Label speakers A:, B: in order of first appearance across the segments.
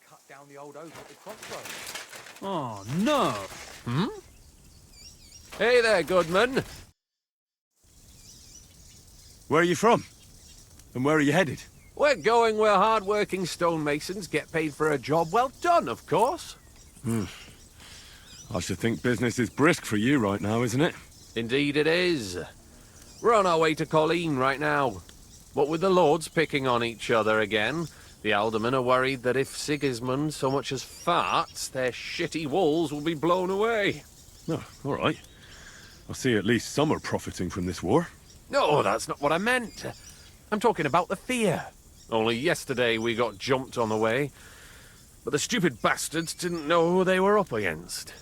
A: cut down the old oak at the crossroads.
B: Oh, no!
C: Hmm? Hey there, Goodman.
D: Where are you from? And where are you headed?
C: We're going where hard-working stonemasons get paid for a job well done, of course.
D: I should think business is brisk for you right now, isn't it?
C: Indeed it is. We're on our way to Colleen right now. What with the lords picking on each other again, the aldermen are worried that if Sigismund so much as farts, their shitty walls will be blown away.
D: Oh, all right. I see at least some are profiting from this war.
C: No, that's not what I meant. I'm talking about the fear. Only yesterday we got jumped on the way, but the stupid bastards didn't know who they were up against.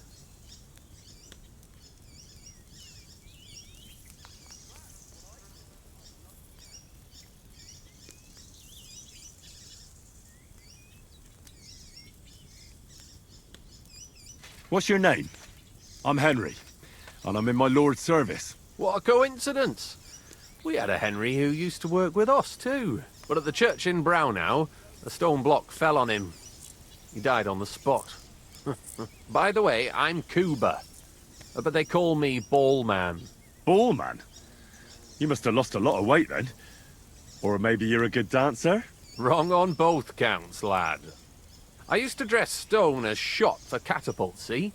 D: What's your name? I'm Henry, and I'm in my lord's service.
C: What a coincidence. We had a Henry who used to work with us too. But at the church in Brownhow, a stone block fell on him. He died on the spot. By the way, I'm Cuba, but they call me Ballman.
D: Ballman? You must have lost a lot of weight then. Or maybe you're a good dancer?
C: Wrong on both counts, lad. I used to dress stone as shot for catapult, see?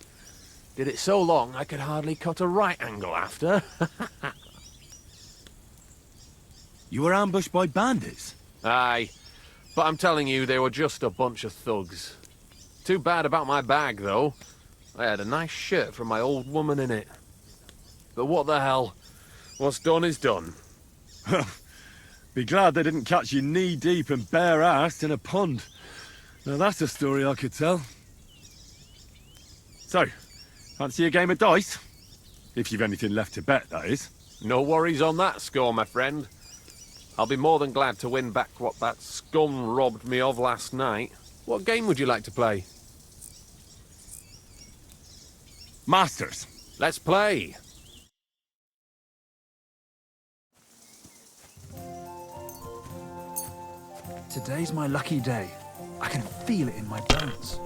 C: Did it so long I could hardly cut a right angle after.
D: You were ambushed by bandits?
C: Aye, but I'm telling you, they were just a bunch of thugs. Too bad about my bag, though. I had a nice shirt from my old woman in it. But what the hell? What's done is done.
D: Be glad they didn't catch you knee-deep and bare-assed in a pond. Now that's a story I could tell. So, fancy a game of dice? If you've anything left to bet, that is.
C: No worries on that score, my friend. I'll be more than glad to win back what that scum robbed me of last night. What game would you like to play?
D: Masters.
C: Let's play.
B: Today's my lucky day. I can feel it in my bones.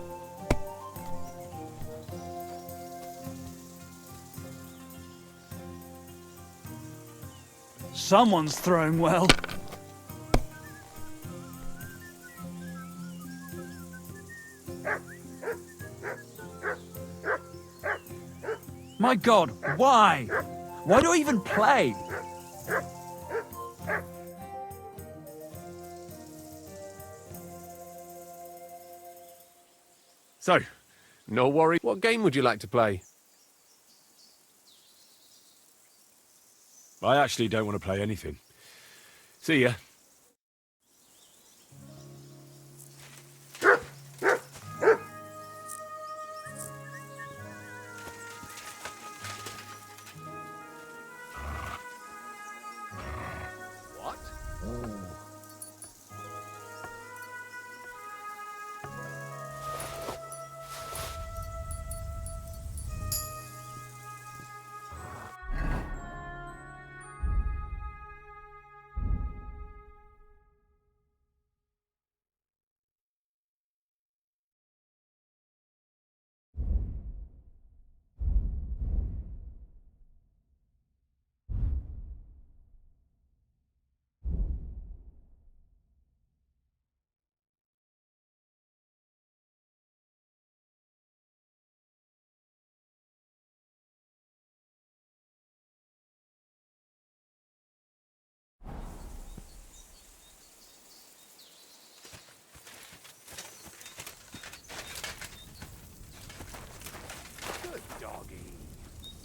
B: Someone's throwing well. My God, why? Why do I even play?
C: So, no worry. What game would you like to play?
D: I actually don't want to play anything. See ya.
C: What? Good doggy.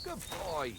C: Good boy.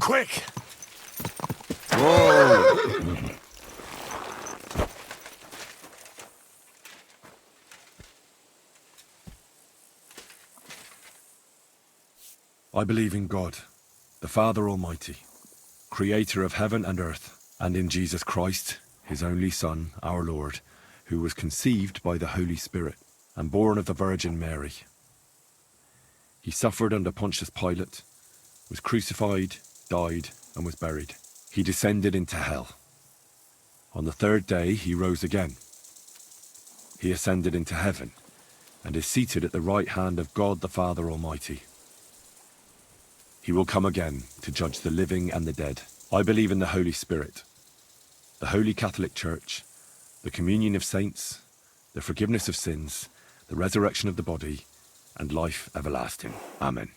D: quick!
C: Whoa!
D: I believe in God, the Father Almighty, creator of heaven and earth, and in Jesus Christ, his only Son, our Lord, who was conceived by the Holy Spirit and born of the Virgin Mary. He suffered under Pontius Pilate, was crucified, died, and was buried. He descended into hell. On the third day he rose again. He ascended into heaven and is seated at the right hand of God the Father Almighty. He will come again to judge the living and the dead. I believe in the Holy Spirit, the Holy Catholic Church, the communion of saints, the forgiveness of sins, the resurrection of the body, and life everlasting. Amen.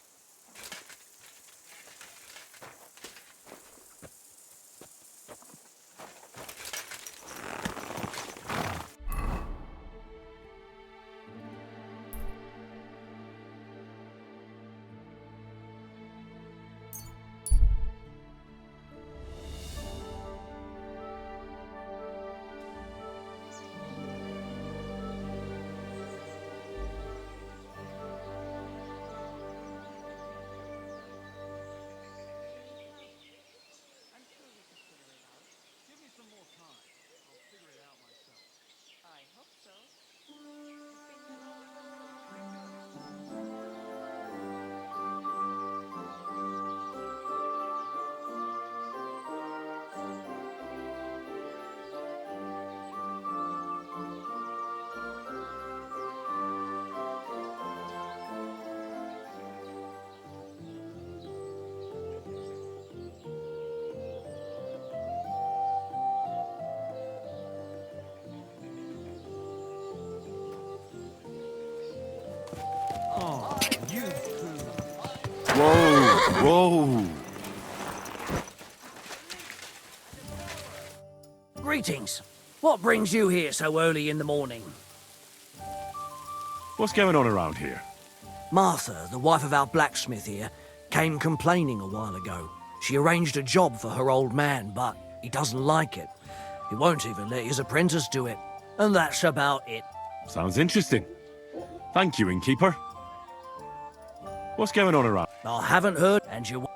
D: Whoa!
E: Greetings. What brings you here so early in the morning?
D: What's going on around here?
E: Martha, the wife of our blacksmith here, came complaining a while ago. She arranged a job for her old man, but he doesn't like it. He won't even let his apprentice do it. And that's about it.
D: Sounds interesting. Thank you, innkeeper. What's going on around?
E: I haven't heard, and you...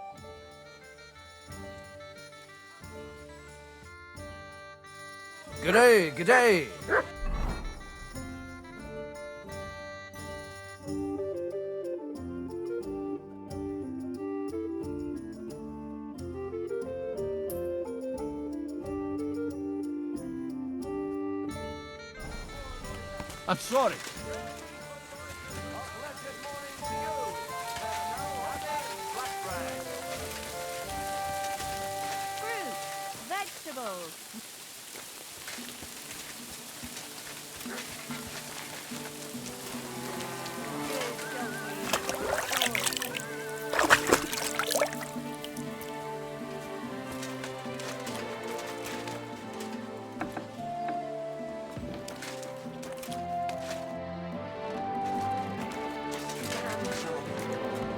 A: G'day, g'day.
B: I'm sorry.
F: Fruit, vegetables.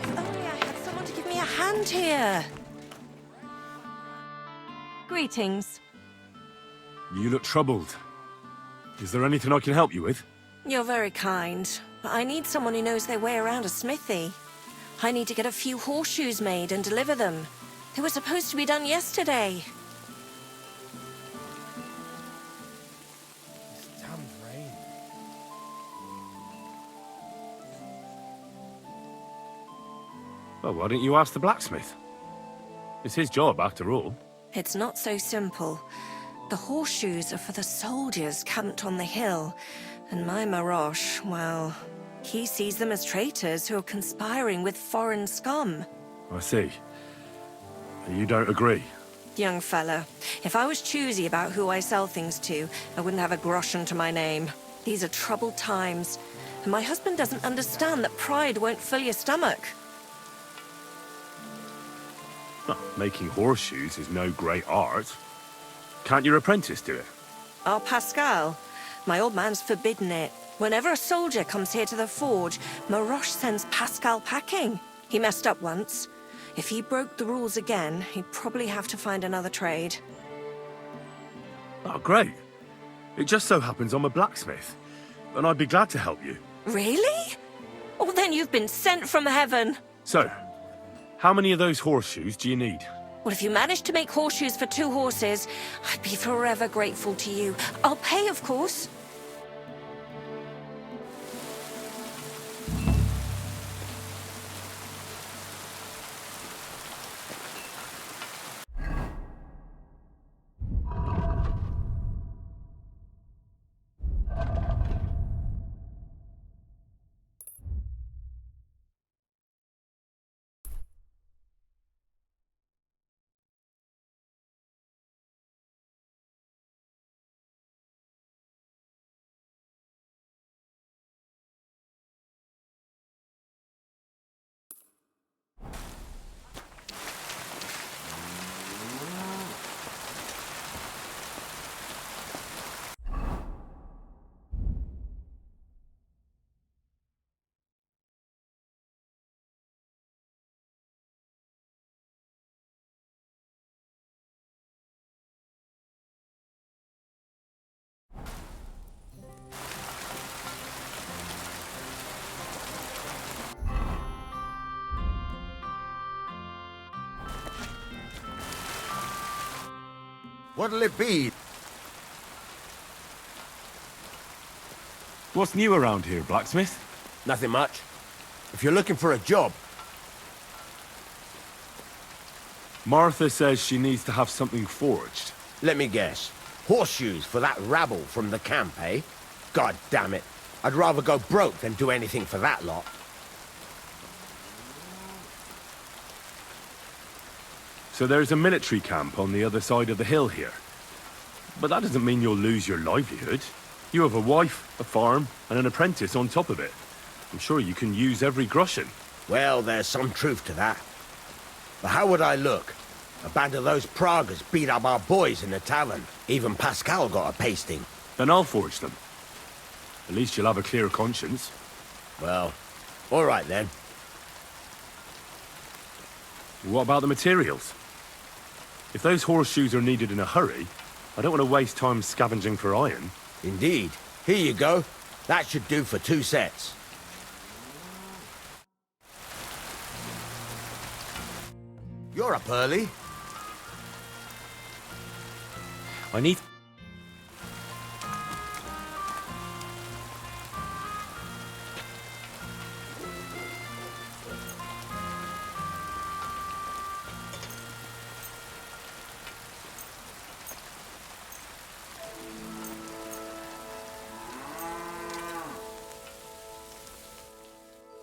F: If only I had someone to give me a hand here. Greetings.
D: You look troubled. Is there anything I can help you with?
F: You're very kind, but I need someone who knows their way around a smithy. I need to get a few horseshoes made and deliver them. They were supposed to be done yesterday.
D: Well, why don't you ask the blacksmith? It's his job, after all.
F: It's not so simple. The horseshoes are for the soldiers camped on the hill, and my Marosh, well, he sees them as traitors who are conspiring with foreign scum.
D: I see. You don't agree?
F: Young fella, if I was choosy about who I sell things to, I wouldn't have a groschen to my name. These are troubled times, and my husband doesn't understand that pride won't fill your stomach.
D: Well, making horseshoes is no great art. Can't your apprentice do it?
F: Our Pascal, my old man's forbidden it. Whenever a soldier comes here to the forge, Maroche sends Pascal packing. He messed up once. If he broke the rules again, he'd probably have to find another trade.
D: Oh, great. It just so happens I'm a blacksmith, and I'd be glad to help you.
F: Really? Oh, then you've been sent from heaven.
D: So, how many of those horseshoes do you need?
F: Well, if you manage to make horseshoes for 2 horses, I'd be forever grateful to you. I'll pay, of course.
A: What'll it be?
D: What's new around here, blacksmith?
A: Nothing much. If you're looking for a job,
D: Martha says she needs to have something forged.
A: let me guess. Horseshoes for that rabble from the camp, eh? God damn it. I'd rather go broke than do anything for that lot.
D: So there's a military camp on the other side of the hill here. But that doesn't mean you'll lose your livelihood. You have a wife, a farm, and an apprentice on top of it. I'm sure you can use every groschen.
A: Well, there's some truth to that. But how would I look? A band of those Pragas beat up our boys in the tavern. Even Pascal got a pasting.
D: Then I'll forge them. At least you'll have a clear conscience.
A: Well, all right then.
D: What about the materials? If those horseshoes are needed in a hurry, I don't want to waste time scavenging for iron.
A: Indeed. Here you go. That should do for 2 sets. You're up early.
D: I need...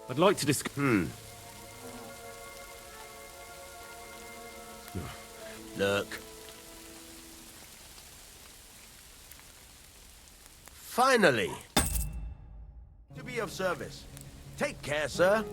D: I'd like to discuss...
A: Look. Finally! To be of service. Take care, sir.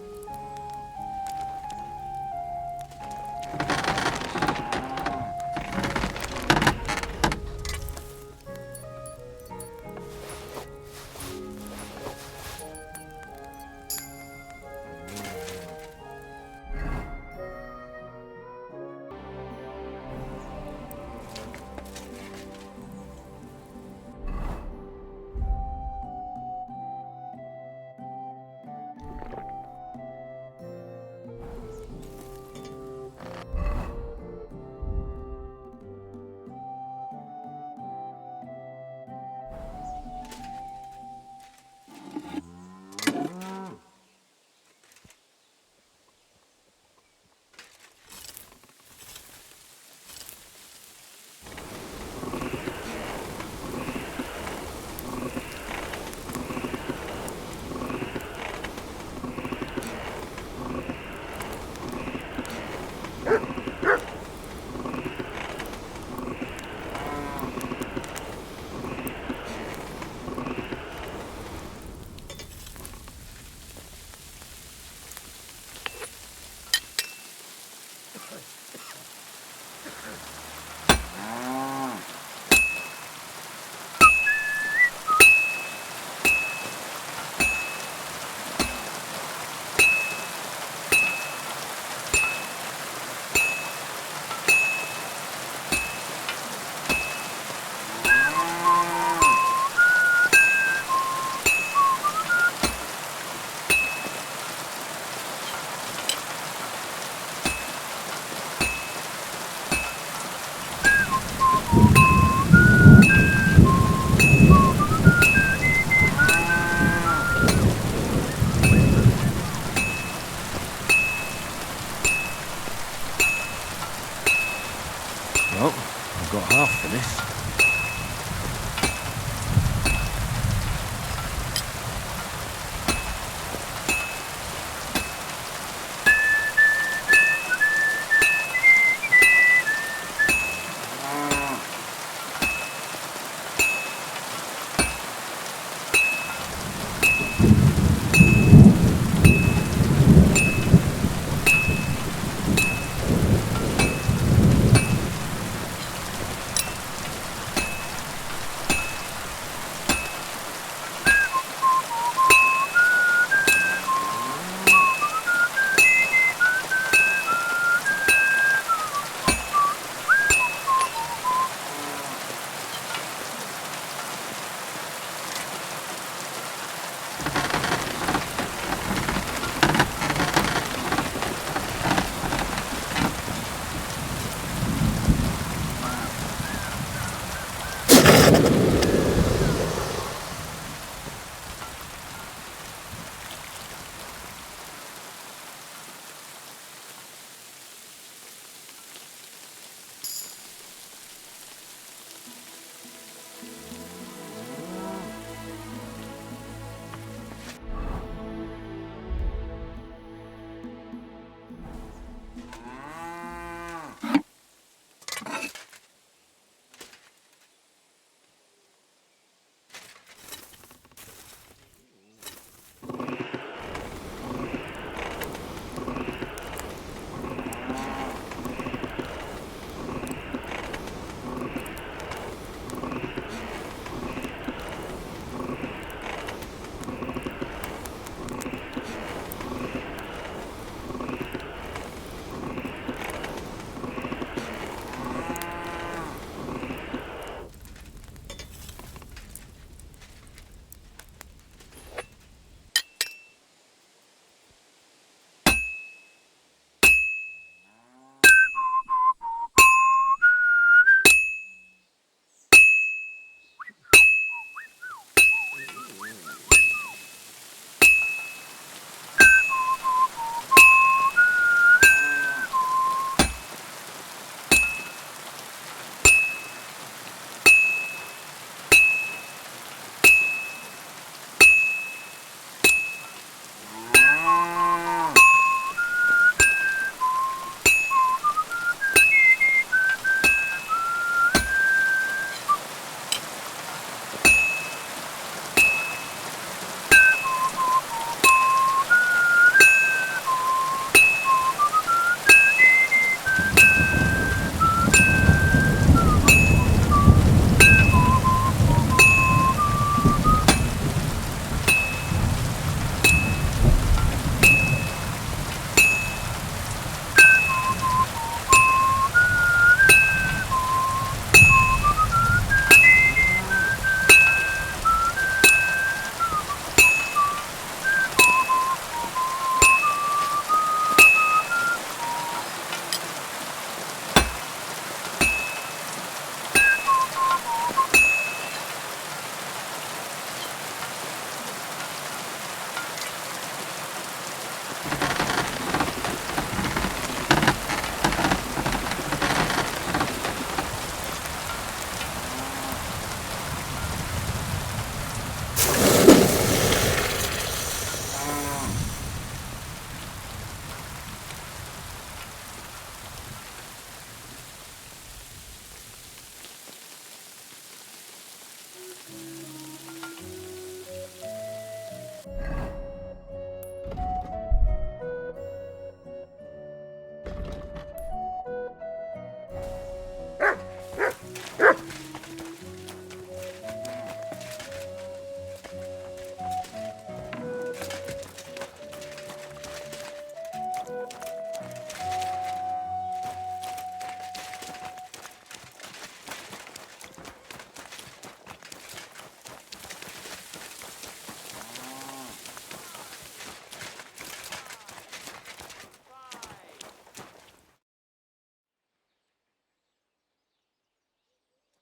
E: half finished.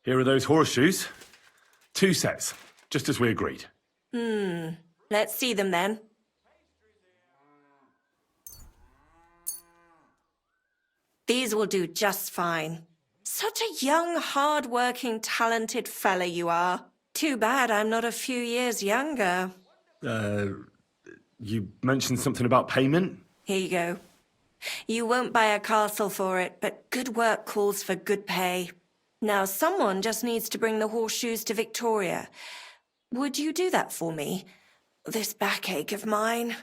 D: Here are those horseshoes. 2 sets, just as we agreed.
F: Let's see them then. These will do just fine. Such a young, hard-working, talented fella you are. Too bad I'm not a few years younger.
D: You mentioned something about payment?
F: Here you go. You won't buy a castle for it, but good work calls for good pay. Now, someone just needs to bring the horseshoes to Victoria. Would you do that for me? This backache of mine.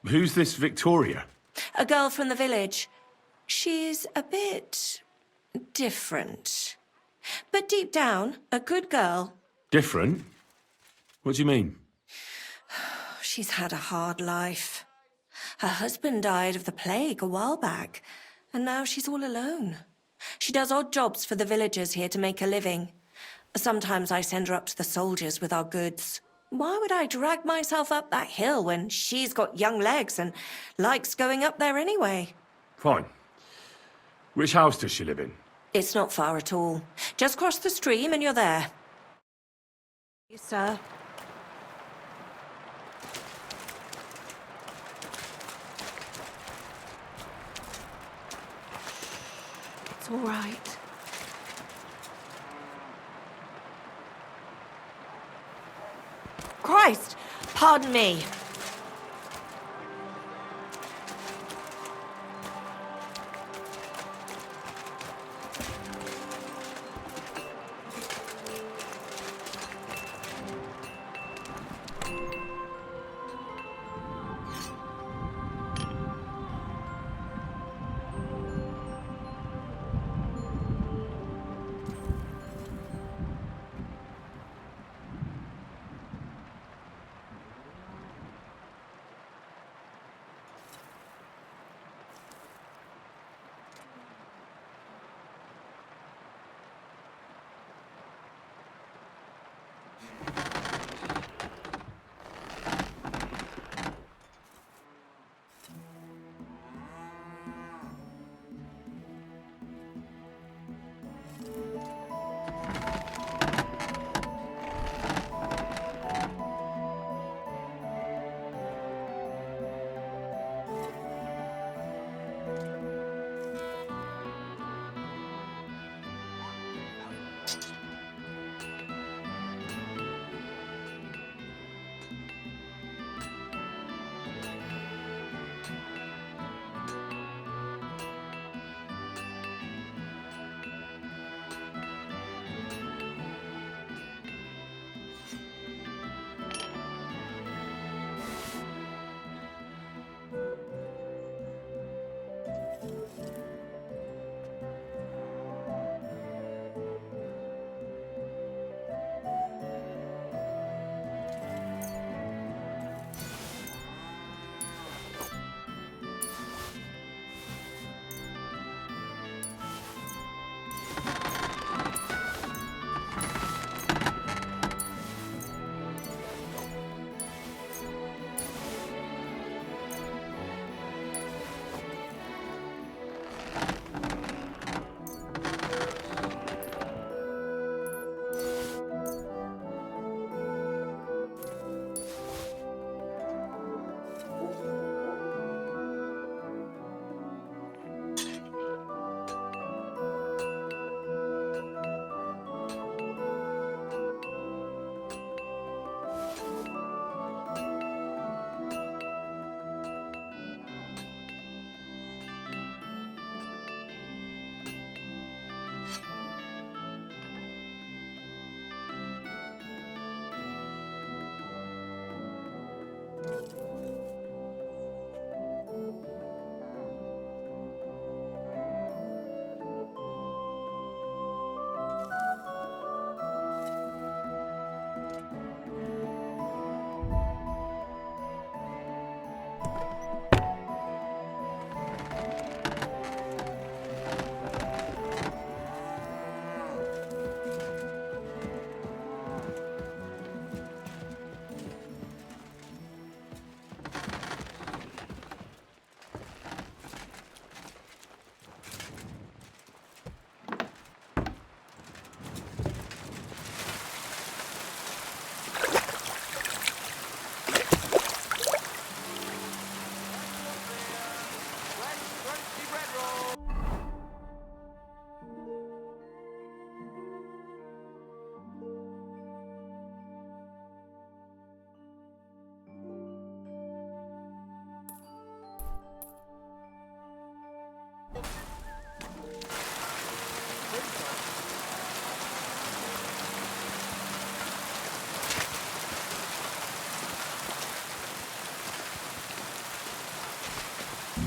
D: Who's this Victoria?
F: A girl from the village. She's a bit different. But deep down, a good girl.
D: Different? What do you mean?
F: She's had a hard life. Her husband died of the plague a while back, and now she's all alone. She does odd jobs for the villagers here to make a living. Sometimes I send her up to the soldiers with our goods. Why would I drag myself up that hill when she's got young legs and likes going up there anyway?
D: Fine. Which house does she live in?
F: It's not far at all. Just cross the stream and you're there. You, sir. It's all right. Christ! Pardon me.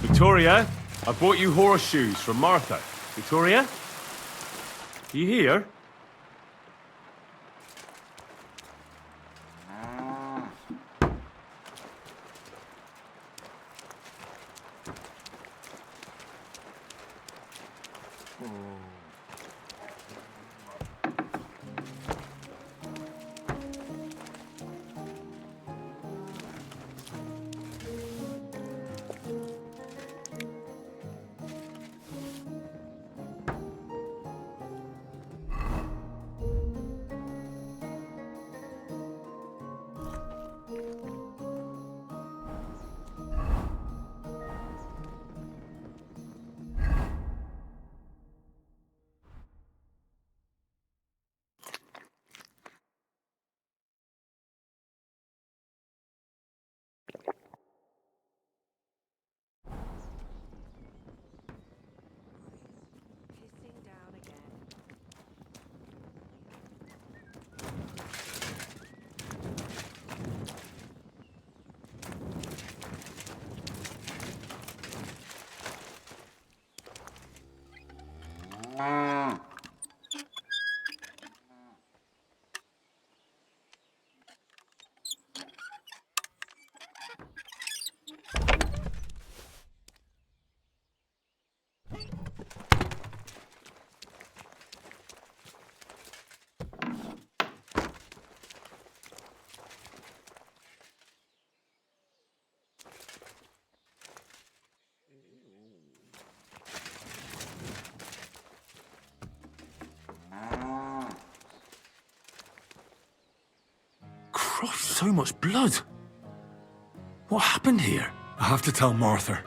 D: Victoria, I bought you horseshoes from Martha. Victoria? Are you here?
F: Pissing down again.
B: Christ, so much blood. What happened here?
D: I have to tell Martha.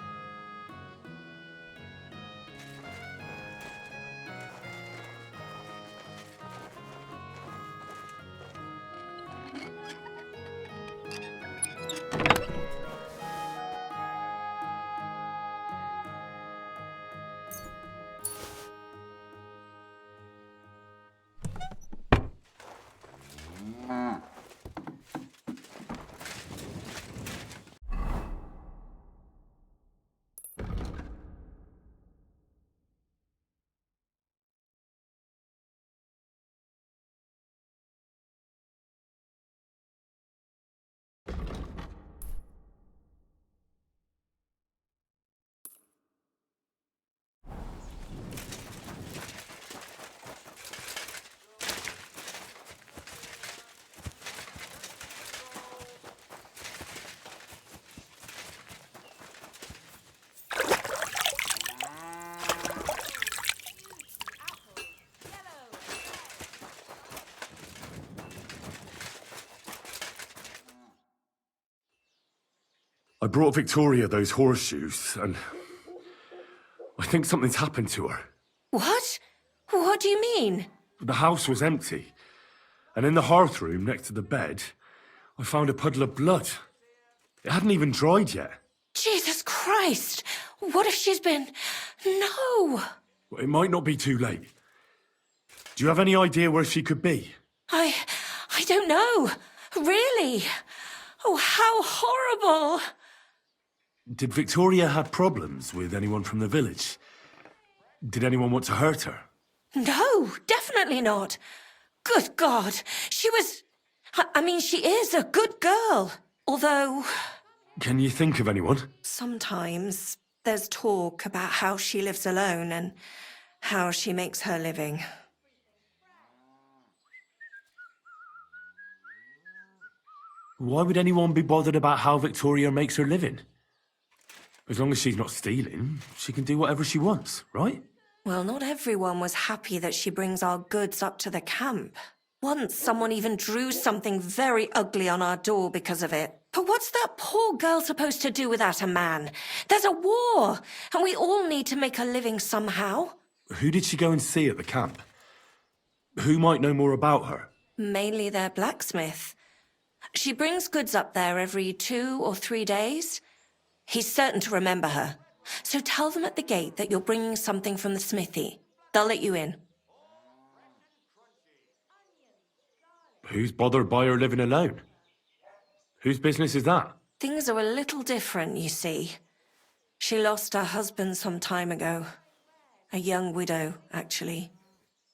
D: I brought Victoria those horseshoes, and I think something's happened to her.
F: What? What do you mean?
D: The house was empty, and in the hearth room next to the bed, I found a puddle of blood. It hadn't even dried yet.
F: Jesus Christ! What if she's been... No!
D: Well, it might not be too late. Do you have any idea where she could be?
F: I don't know. Really? Oh, how horrible!
D: Did Victoria have problems with anyone from the village? Did anyone want to hurt her?
F: No, definitely not. Good God, she was... I mean, she is a good girl. Although...
D: Can you think of anyone?
F: Sometimes there's talk about how she lives alone and how she makes her living.
D: Why would anyone be bothered about how Victoria makes her living? As long as she's not stealing, she can do whatever she wants, right?
F: Well, not everyone was happy that she brings our goods up to the camp. Once, someone even drew something very ugly on our door because of it. But what's that poor girl supposed to do without a man? There's a war, and we all need to make a living somehow.
D: Who did she go and see at the camp? Who might know more about her?
F: Mainly their blacksmith. She brings goods up there every 2 or 3 days. He's certain to remember her. So tell them at the gate that you're bringing something from the smithy. They'll let you in.
D: Who's bothered by her living alone? Whose business is that?
F: Things are a little different, you see. She lost her husband some time ago. A young widow, actually.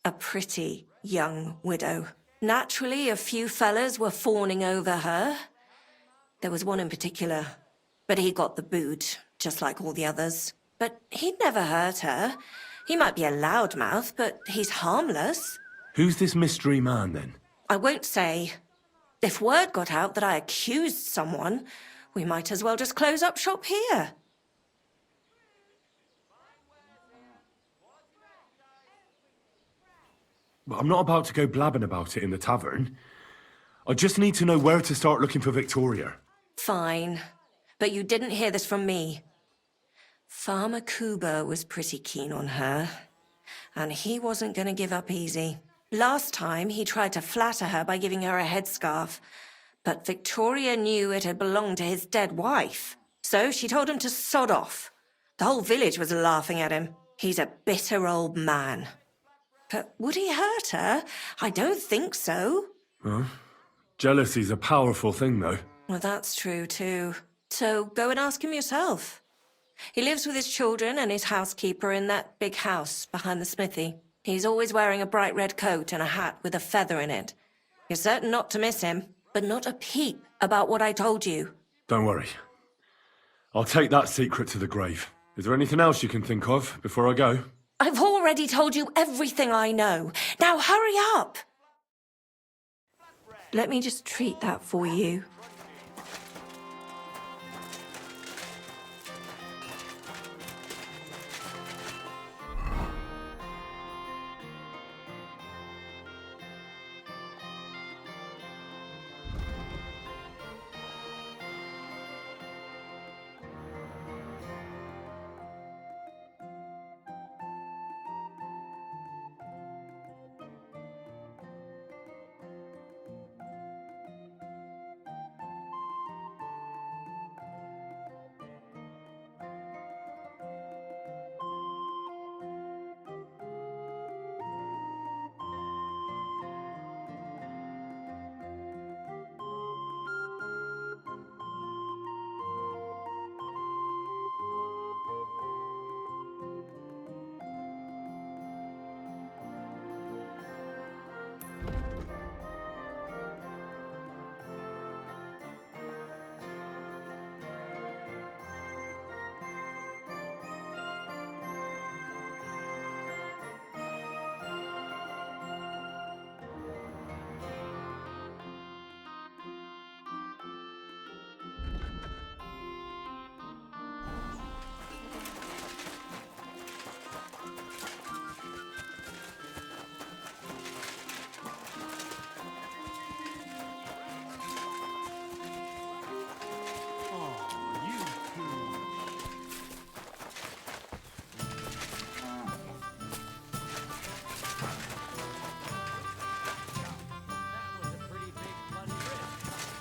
F: A pretty young widow. Naturally, a few fellas were fawning over her. There was one in particular, but he got the boot, just like all the others. But he'd never hurt her. He might be a loudmouth, but he's harmless.
D: Who's this mystery man, then?
F: I won't say. If word got out that I accused someone, we might as well just close up shop here.
D: Well, I'm not about to go blabbing about it in the tavern. I just need to know where to start looking for Victoria.
F: Fine. But you didn't hear this from me. Farmer Kuba was pretty keen on her. And he wasn't going to give up easy. Last time, he tried to flatter her by giving her a headscarf. But Victoria knew it had belonged to his dead wife. So she told him to sod off. The whole village was laughing at him. He's a bitter old man. But would he hurt her? I don't think so.
D: Huh? Jealousy's a powerful thing, though.
F: Well, that's true, too. So go and ask him yourself. He lives with his children and his housekeeper in that big house behind the smithy. He's always wearing a bright red coat and a hat with a feather in it. You're certain not to miss him, but not a peep about what I told you.
D: Don't worry. I'll take that secret to the grave. Is there anything else you can think of before I go?
F: I've already told you everything I know. Now hurry up! Let me just treat that for you.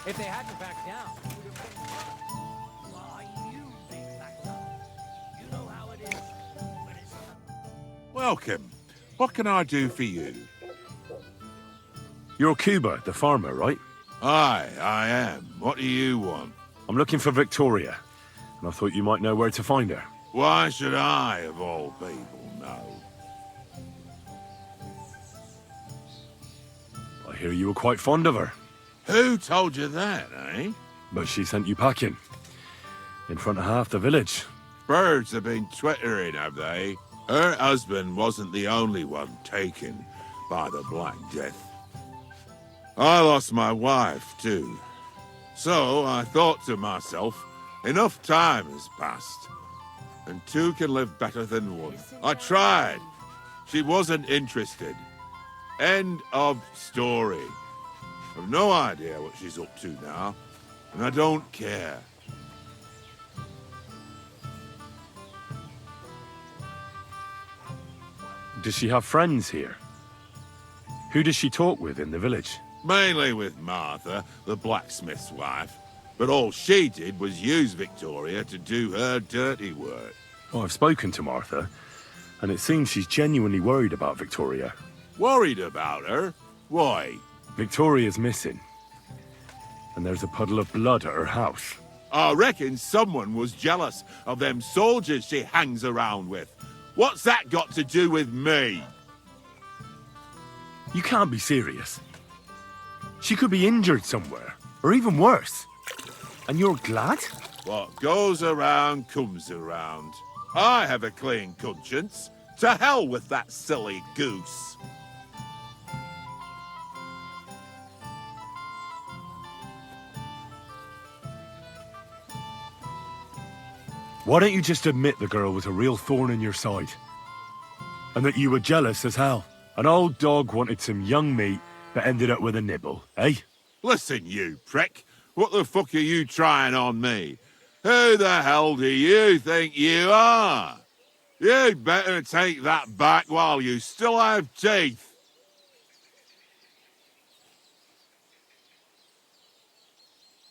B: If they hadn't backed down.
G: Why, you big backdown. You know how it is when it's...
H: Welcome. What can I do for you?
D: You're Cuba, the farmer, right?
H: Aye, I am. What do you want?
D: I'm looking for Victoria, and I thought you might know where to find her.
H: Why should I, of all people, know?
D: I hear you were quite fond of her.
H: Who told you that, eh?
D: But she sent you packing. In front of half the village.
H: Birds have been twittering, have they? Her husband wasn't the only one taken by the Black Death. I lost my wife, too. So I thought to myself, enough time has passed, and two can live better than one. I tried. She wasn't interested. End of story. I've no idea what she's up to now, and I don't care.
D: Does she have friends here? Who does she talk with in the village?
H: Mainly with Martha, the blacksmith's wife. But all she did was use Victoria to do her dirty work.
D: Well, I've spoken to Martha, and it seems she's genuinely worried about Victoria.
H: Worried about her? Why?
D: Victoria's missing. And there's a puddle of blood at her house.
H: I reckon someone was jealous of them soldiers she hangs around with. What's that got to do with me?
D: You can't be serious. She could be injured somewhere, or even worse. And you're glad?
H: What goes around comes around. I have a clean conscience. To hell with that silly goose.
D: Why don't you just admit the girl was a real thorn in your side? And that you were jealous as hell? An old dog wanted some young meat, but ended up with a nibble, eh?
H: Listen, you prick. What the fuck are you trying on me? Who the hell do you think you are? You'd better take that back while you still have teeth.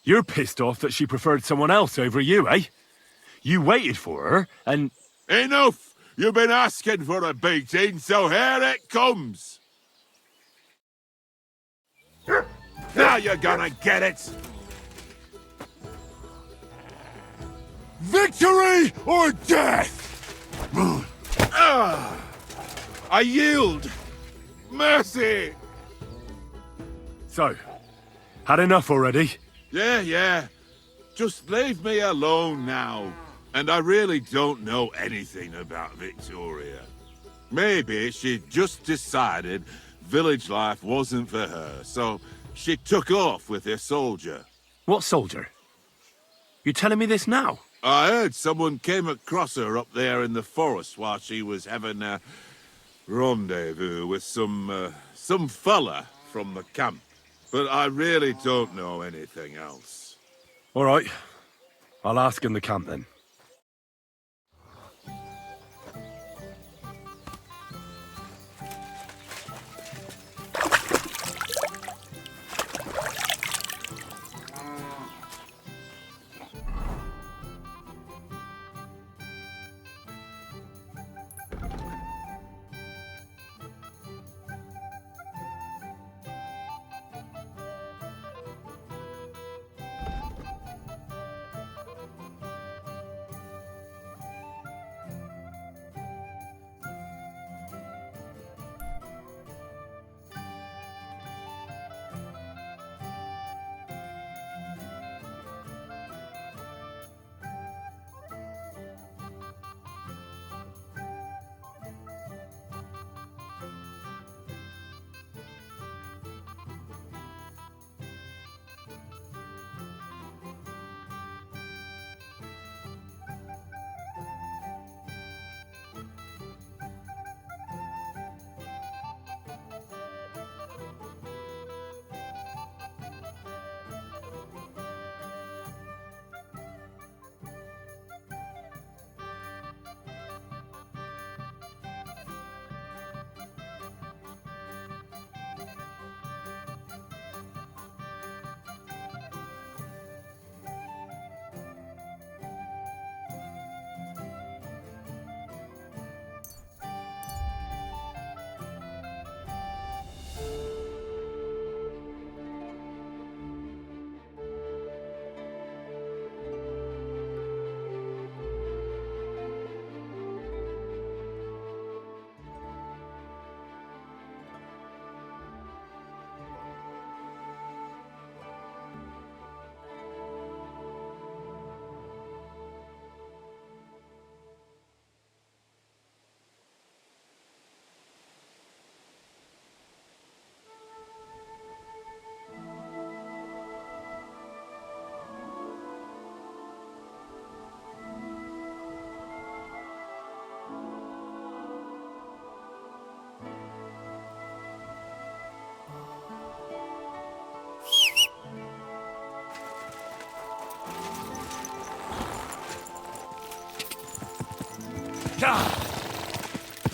D: You're pissed off that she preferred someone else over you, eh? You waited for her, and...
H: Enough! You've been asking for a beating, so here it comes! Now you're gonna get it! Victory or death! I yield! Mercy!
D: So, had enough already?
H: Yeah. Just leave me alone now. And I really don't know anything about Victoria. Maybe she just decided village life wasn't for her, so she took off with her soldier.
D: What soldier? You're telling me this now?
H: I heard someone came across her up there in the forest while she was having a rendezvous with some fella from the camp. But I really don't know anything else.
D: All right. I'll ask in the camp then.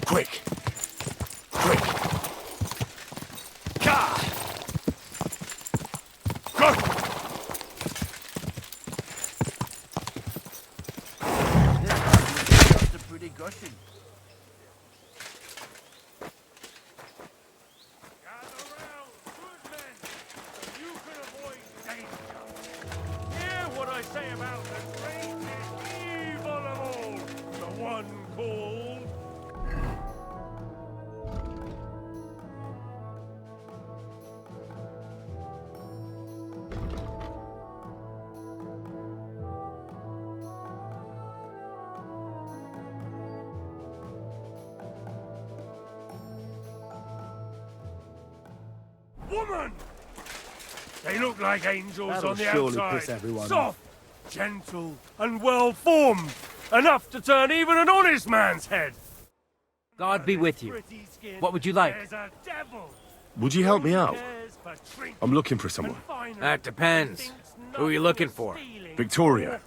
D: Quick! Quick! God! Go!
G: That's a pretty gushing. Gather round, good men, so you can avoid danger. Hear what I say about
I: woman! They look like angels
J: That'll
I: on the
J: surely
I: outside.
J: piss everyone
I: Soft, gentle, and well-formed. Enough to turn even an honest man's head.
B: God be with you. What would you like?
I: There's a devil.
D: Would you help me out?
I: Cares for drink
D: I'm looking for someone.
I: and finery.
B: That depends. Who are you looking for?
D: Victoria,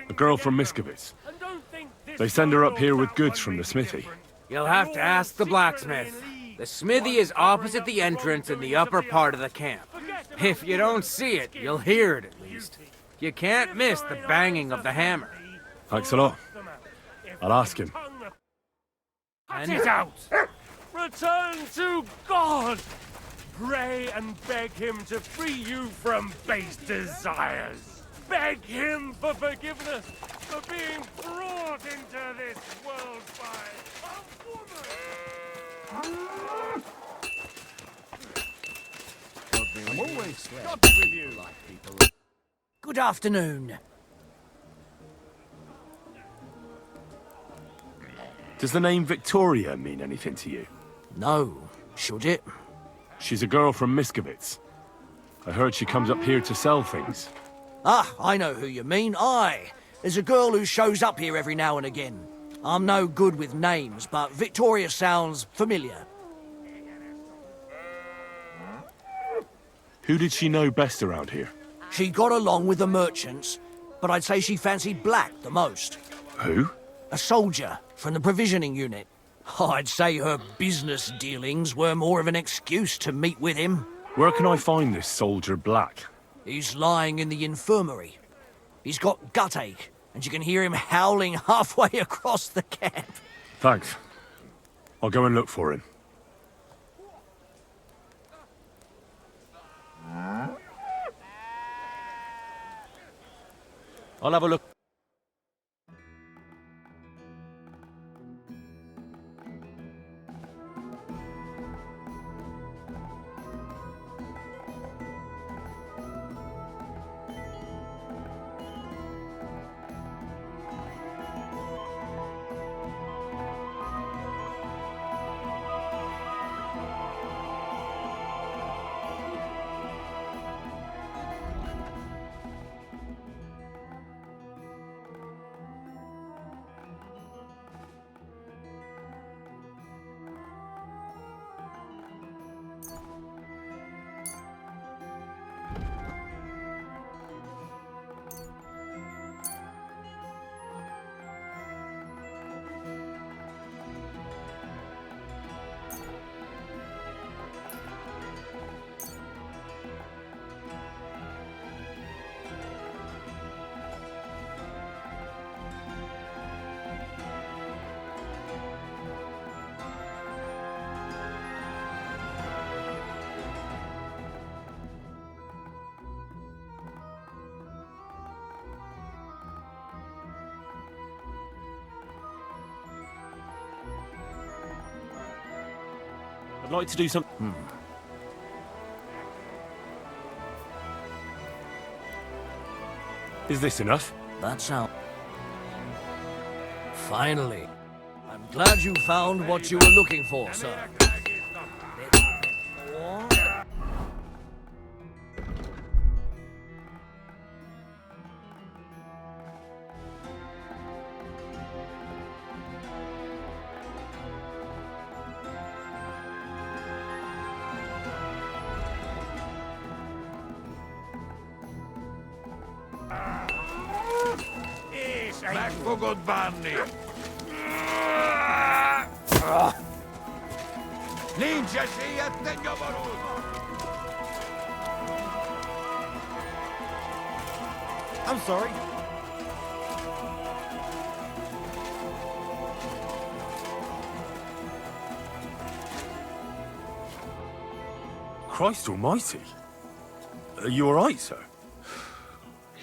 D: a girl from Miskovitz.
I: And don't think this
D: They send her up
I: world's
D: here with
I: that
D: goods
I: one
D: from the
I: may be
D: smithy.
I: different.
B: You'll have to ask the blacksmith. The smithy is opposite the entrance in the upper part of the camp. If you don't see it, you'll hear it at least. You can't miss the banging of the hammer.
D: Thanks a lot. I'll ask him.
I: Cut it out! Return to God! Pray and beg him to free you from base desires. Beg him for forgiveness for being brought into this world by a woman!
J: I'm always
I: God be with you!
E: Good afternoon.
D: Does the name Victoria mean anything to you?
E: No, should it?
D: She's a girl from Miskovitz. I heard she comes up here to sell things.
E: Ah, I know who you mean. Aye. There's a girl who shows up here every now and again. I'm no good with names, but Victoria sounds familiar.
D: Who did she know best around here?
E: She got along with the merchants, but I'd say she fancied Black the most.
D: Who?
E: A soldier from the provisioning unit. I'd say her business dealings were more of an excuse to meet with him.
D: Where can I find this soldier Black?
E: He's lying in the infirmary. He's got gut ache, and you can hear him howling halfway across the camp.
D: Thanks. I'll go and look for him. I'll have a look. I'd like to do something. Is this enough?
E: That's how. Finally. I'm glad you found what you were looking for, sir.
H: Back for good Barney. Ninja
J: I'm sorry.
D: Christ almighty. Are you alright, sir?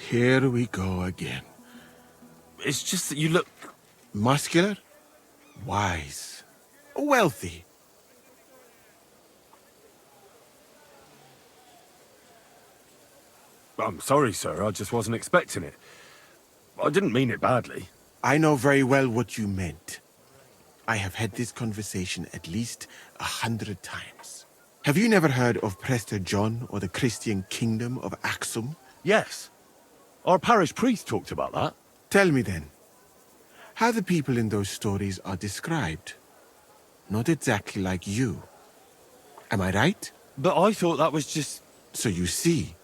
H: Here we go again.
D: It's just that you look...
H: Muscular, wise, wealthy.
D: I'm sorry, sir. I just wasn't expecting it. I didn't mean it badly.
K: I know very well what you meant. I have had this conversation at least 100 times. Have you never heard of Prester John or the Christian kingdom of Axum?
D: Yes. Our parish priest talked about that.
K: Tell me then, how the people in those stories are described. Not exactly like you. Am I right?
D: But I thought that was just...
K: So you see,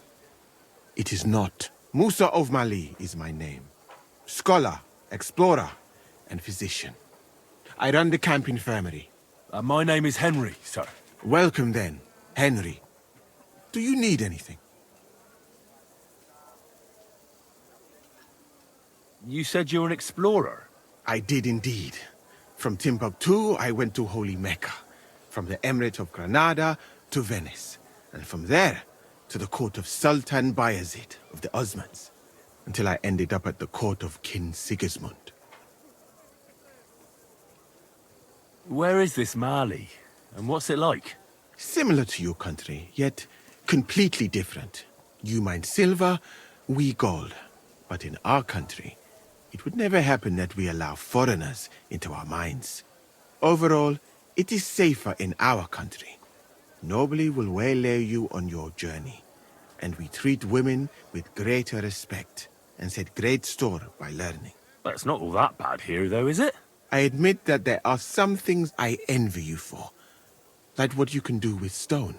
K: it is not. Musa of Mali is my name. Scholar, explorer, and physician. I run the camp infirmary.
D: my name is Henry, sir.
K: Welcome then, Henry. Do you need anything?
D: You said you're an explorer?
K: I did indeed. From Timbuktu, I went to Holy Mecca. From the Emirate of Granada to Venice. And from there, to the court of Sultan Bayezid of the Osmans. Until I ended up at the court of King Sigismund.
D: Where is this Mali? And what's it like?
K: Similar to your country, yet completely different. You mine silver, we gold. But in our country, it would never happen that we allow foreigners into our mines. Overall, it is safer in our country. Nobody will waylay you on your journey. And we treat women with greater respect and set great store by learning.
D: Well, it's not all that bad here, though, is it?
K: I admit that there are some things I envy you for. Like what you can do with stone.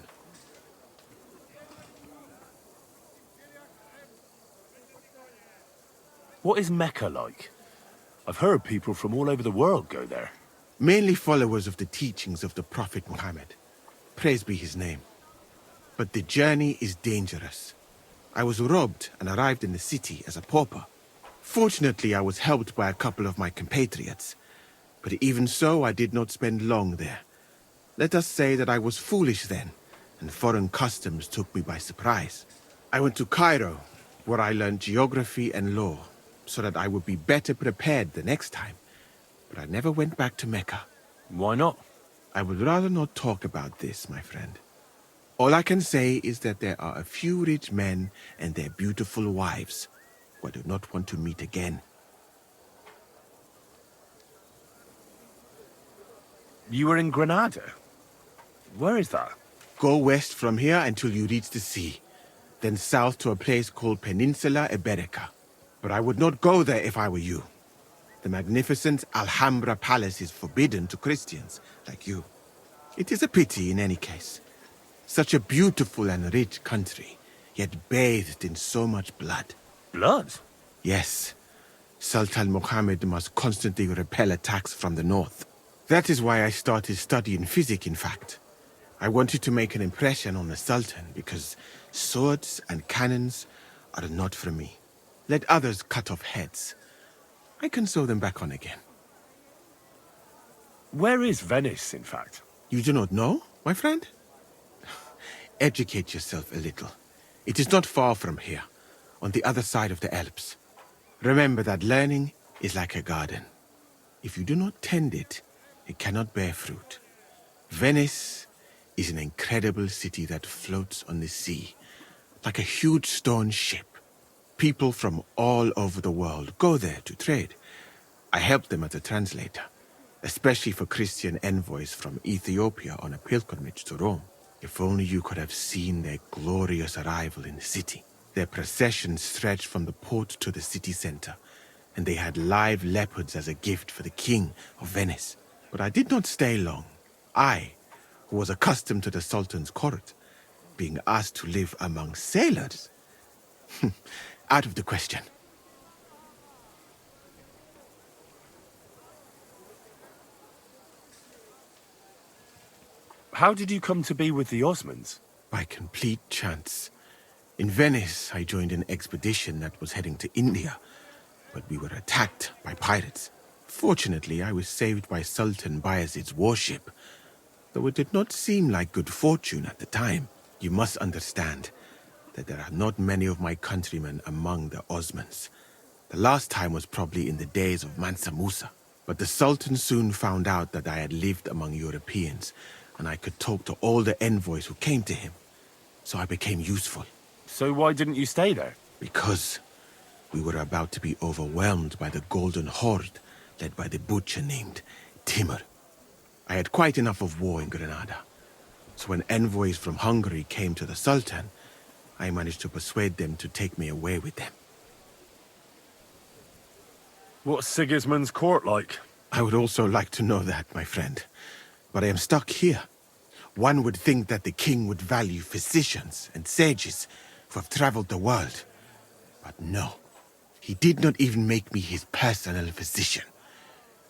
D: What is Mecca like? I've heard people from all over the world go there.
K: Mainly followers of the teachings of the Prophet Muhammad. Praise be his name. But the journey is dangerous. I was robbed and arrived in the city as a pauper. Fortunately, I was helped by a couple of my compatriots. But even so, I did not spend long there. Let us say that I was foolish then, and foreign customs took me by surprise. I went to Cairo, where I learned geography and law, so that I would be better prepared the next time. But I never went back to Mecca.
D: Why not?
K: I would rather not talk about this, my friend. All I can say is that there are a few rich men and their beautiful wives who I do not want to meet again.
D: You were in Granada? Where is that?
K: Go west from here until you reach the sea, then south to a place called Peninsula Iberica. But I would not go there if I were you. The magnificent Alhambra Palace is forbidden to Christians like you. It is a pity in any case. Such a beautiful and rich country, yet bathed in so much blood.
D: Blood?
K: Yes. Sultan Mohammed must constantly repel attacks from the north. That is why I started studying physics, in fact. I wanted to make an impression on the Sultan because swords and cannons are not for me. Let others cut off heads. I can sew them back on again.
D: Where is Venice, in fact?
K: You do not know, my friend? Educate yourself a little. It is not far from here, on the other side of the Alps. Remember that learning is like a garden. If you do not tend it, it cannot bear fruit. Venice is an incredible city that floats on the sea, like a huge stone ship. People from all over the world go there to trade. I helped them as a translator, especially for Christian envoys from Ethiopia on a pilgrimage to Rome. If only you could have seen their glorious arrival in the city. Their procession stretched from the port to the city center, and they had live leopards as a gift for the king of Venice. But I did not stay long. I, who was accustomed to the Sultan's court, being asked to live among sailors, out of the question.
D: How did you come to be with the Osmans?
K: By complete chance. In Venice, I joined an expedition that was heading to India, but we were attacked by pirates. Fortunately, I was saved by Sultan Bayezid's warship, though it did not seem like good fortune at the time. You must understand that there are not many of my countrymen among the Osmans. The last time was probably in the days of Mansa Musa. But the Sultan soon found out that I had lived among Europeans, and I could talk to all the envoys who came to him. So I became useful.
D: So why didn't you stay there?
K: Because we were about to be overwhelmed by the Golden Horde, led by the butcher named Timur. I had quite enough of war in Granada. So when envoys from Hungary came to the Sultan, I managed to persuade them to take me away with them.
D: What's Sigismund's court like?
K: I would also like to know that, my friend. But I am stuck here. One would think that the king would value physicians and sages who have traveled the world. But no. He did not even make me his personal physician.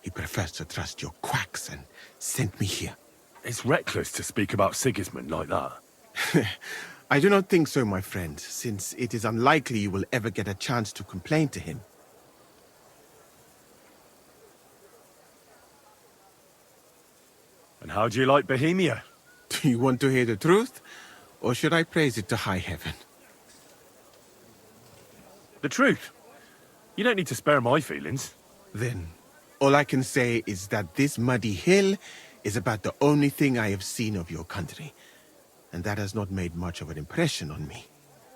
K: He prefers to trust your quacks and sent me here.
D: It's reckless to speak about Sigismund like that.
K: I do not think so, my friend, since it is unlikely you will ever get a chance to complain to him.
D: And how do you like Bohemia?
K: Do you want to hear the truth? Or should I praise it to high heaven?
D: The truth. You don't need to spare my feelings.
K: Then, all I can say is that this muddy hill is about the only thing I have seen of your country. And that has not made much of an impression on me.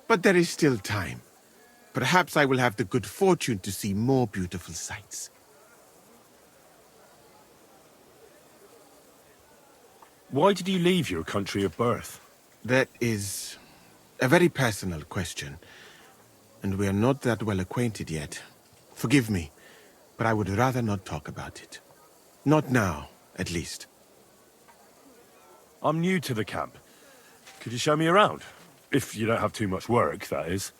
K: But there is still time. Perhaps I will have the good fortune to see more beautiful sights.
D: Why did you leave your country of birth?
K: That is a very personal question. And we are not that well acquainted yet. Forgive me, but I would rather not talk about it. Not now, at least.
D: I'm new to the camp. Could you show me around? If you don't have too much work, that is.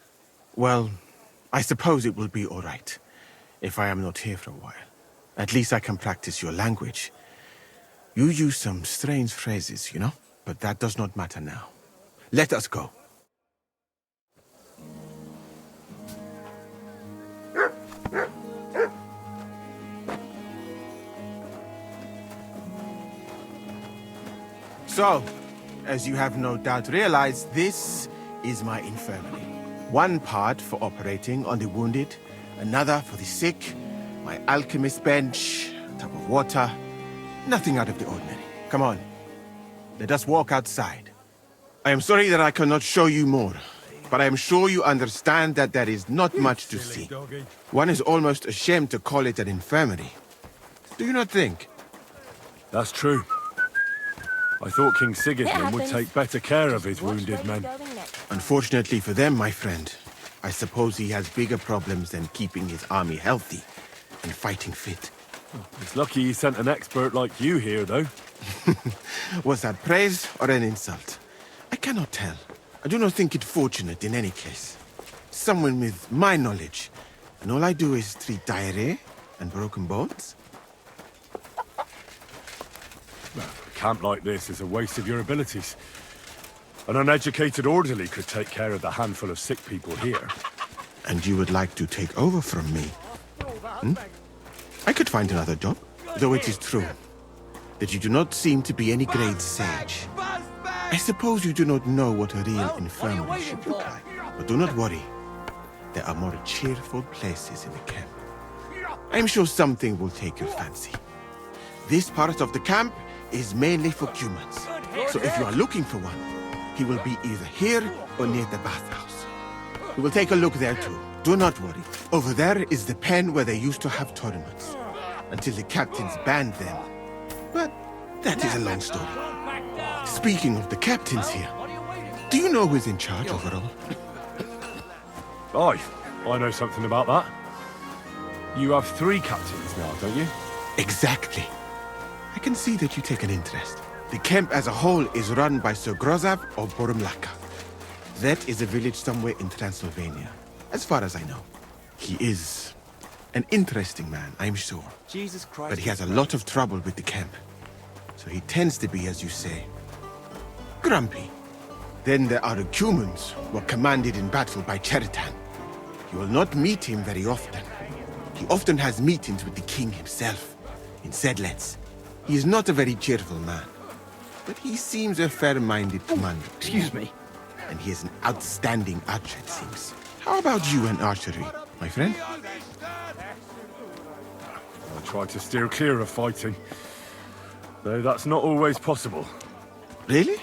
K: Well, I suppose it will be all right, if I am not here for a while. At least I can practice your language. You use some strange phrases, you know? But that does not matter now. Let us go. So, as you have no doubt realized, this is my infirmary. One part for operating on the wounded, another for the sick, my alchemist bench, a tub of water. Nothing out of the ordinary. Come on. Let us walk outside. I am sorry that I cannot show you more, but I am sure you understand that there is not much to see. One is almost ashamed to call it an infirmary. Do you not think?
D: That's true. I thought King Sigismund would take better care of his wounded men.
K: Unfortunately for them, my friend, I suppose he has bigger problems than keeping his army healthy and fighting fit.
D: It's lucky he sent an expert like you here, though.
K: Was that praise or an insult? I cannot tell. I do not think it fortunate in any case. Someone with my knowledge, and all I do is treat diarrhea and broken bones.
D: A camp like this is a waste of your abilities. An uneducated orderly could take care of the handful of sick people here.
K: And you would like to take over from me? Hmm? I could find another job, though it is true that you do not seem to be any great sage. I suppose you do not know what a real infirmary should look like. But do not worry. There are more cheerful places in the camp. I am sure something will take your fancy. This part of the camp is mainly for humans. So if you are looking for one, he will be either here or near the bathhouse. We will take a look there too. Do not worry. Over there is the pen where they used to have tournaments, until the captains banned them. But that is a long story. Speaking of the captains here, do you know who's in charge overall?
D: Aye, I know something about that. You have 3 captains now, don't you?
K: Exactly. I can see that you take an interest. The camp as a whole is run by Sir Grozav of Borumlaka. That is a village somewhere in Transylvania, as far as I know. He is an interesting man, I'm sure.
J: Jesus Christ.
K: But he has a lot of trouble with the camp. So he tends to be, as you say, grumpy. Then there are the Cumans, who are commanded in battle by Cheritan. You will not meet him very often. He often has meetings with the king himself, in Sedlets. He is not a very cheerful man, but he seems a fair-minded commander.
E: Excuse me.
K: And he is an outstanding archer, it seems. How about you and archery, my friend?
D: I try to steer clear of fighting, though that's not always possible.
K: Really?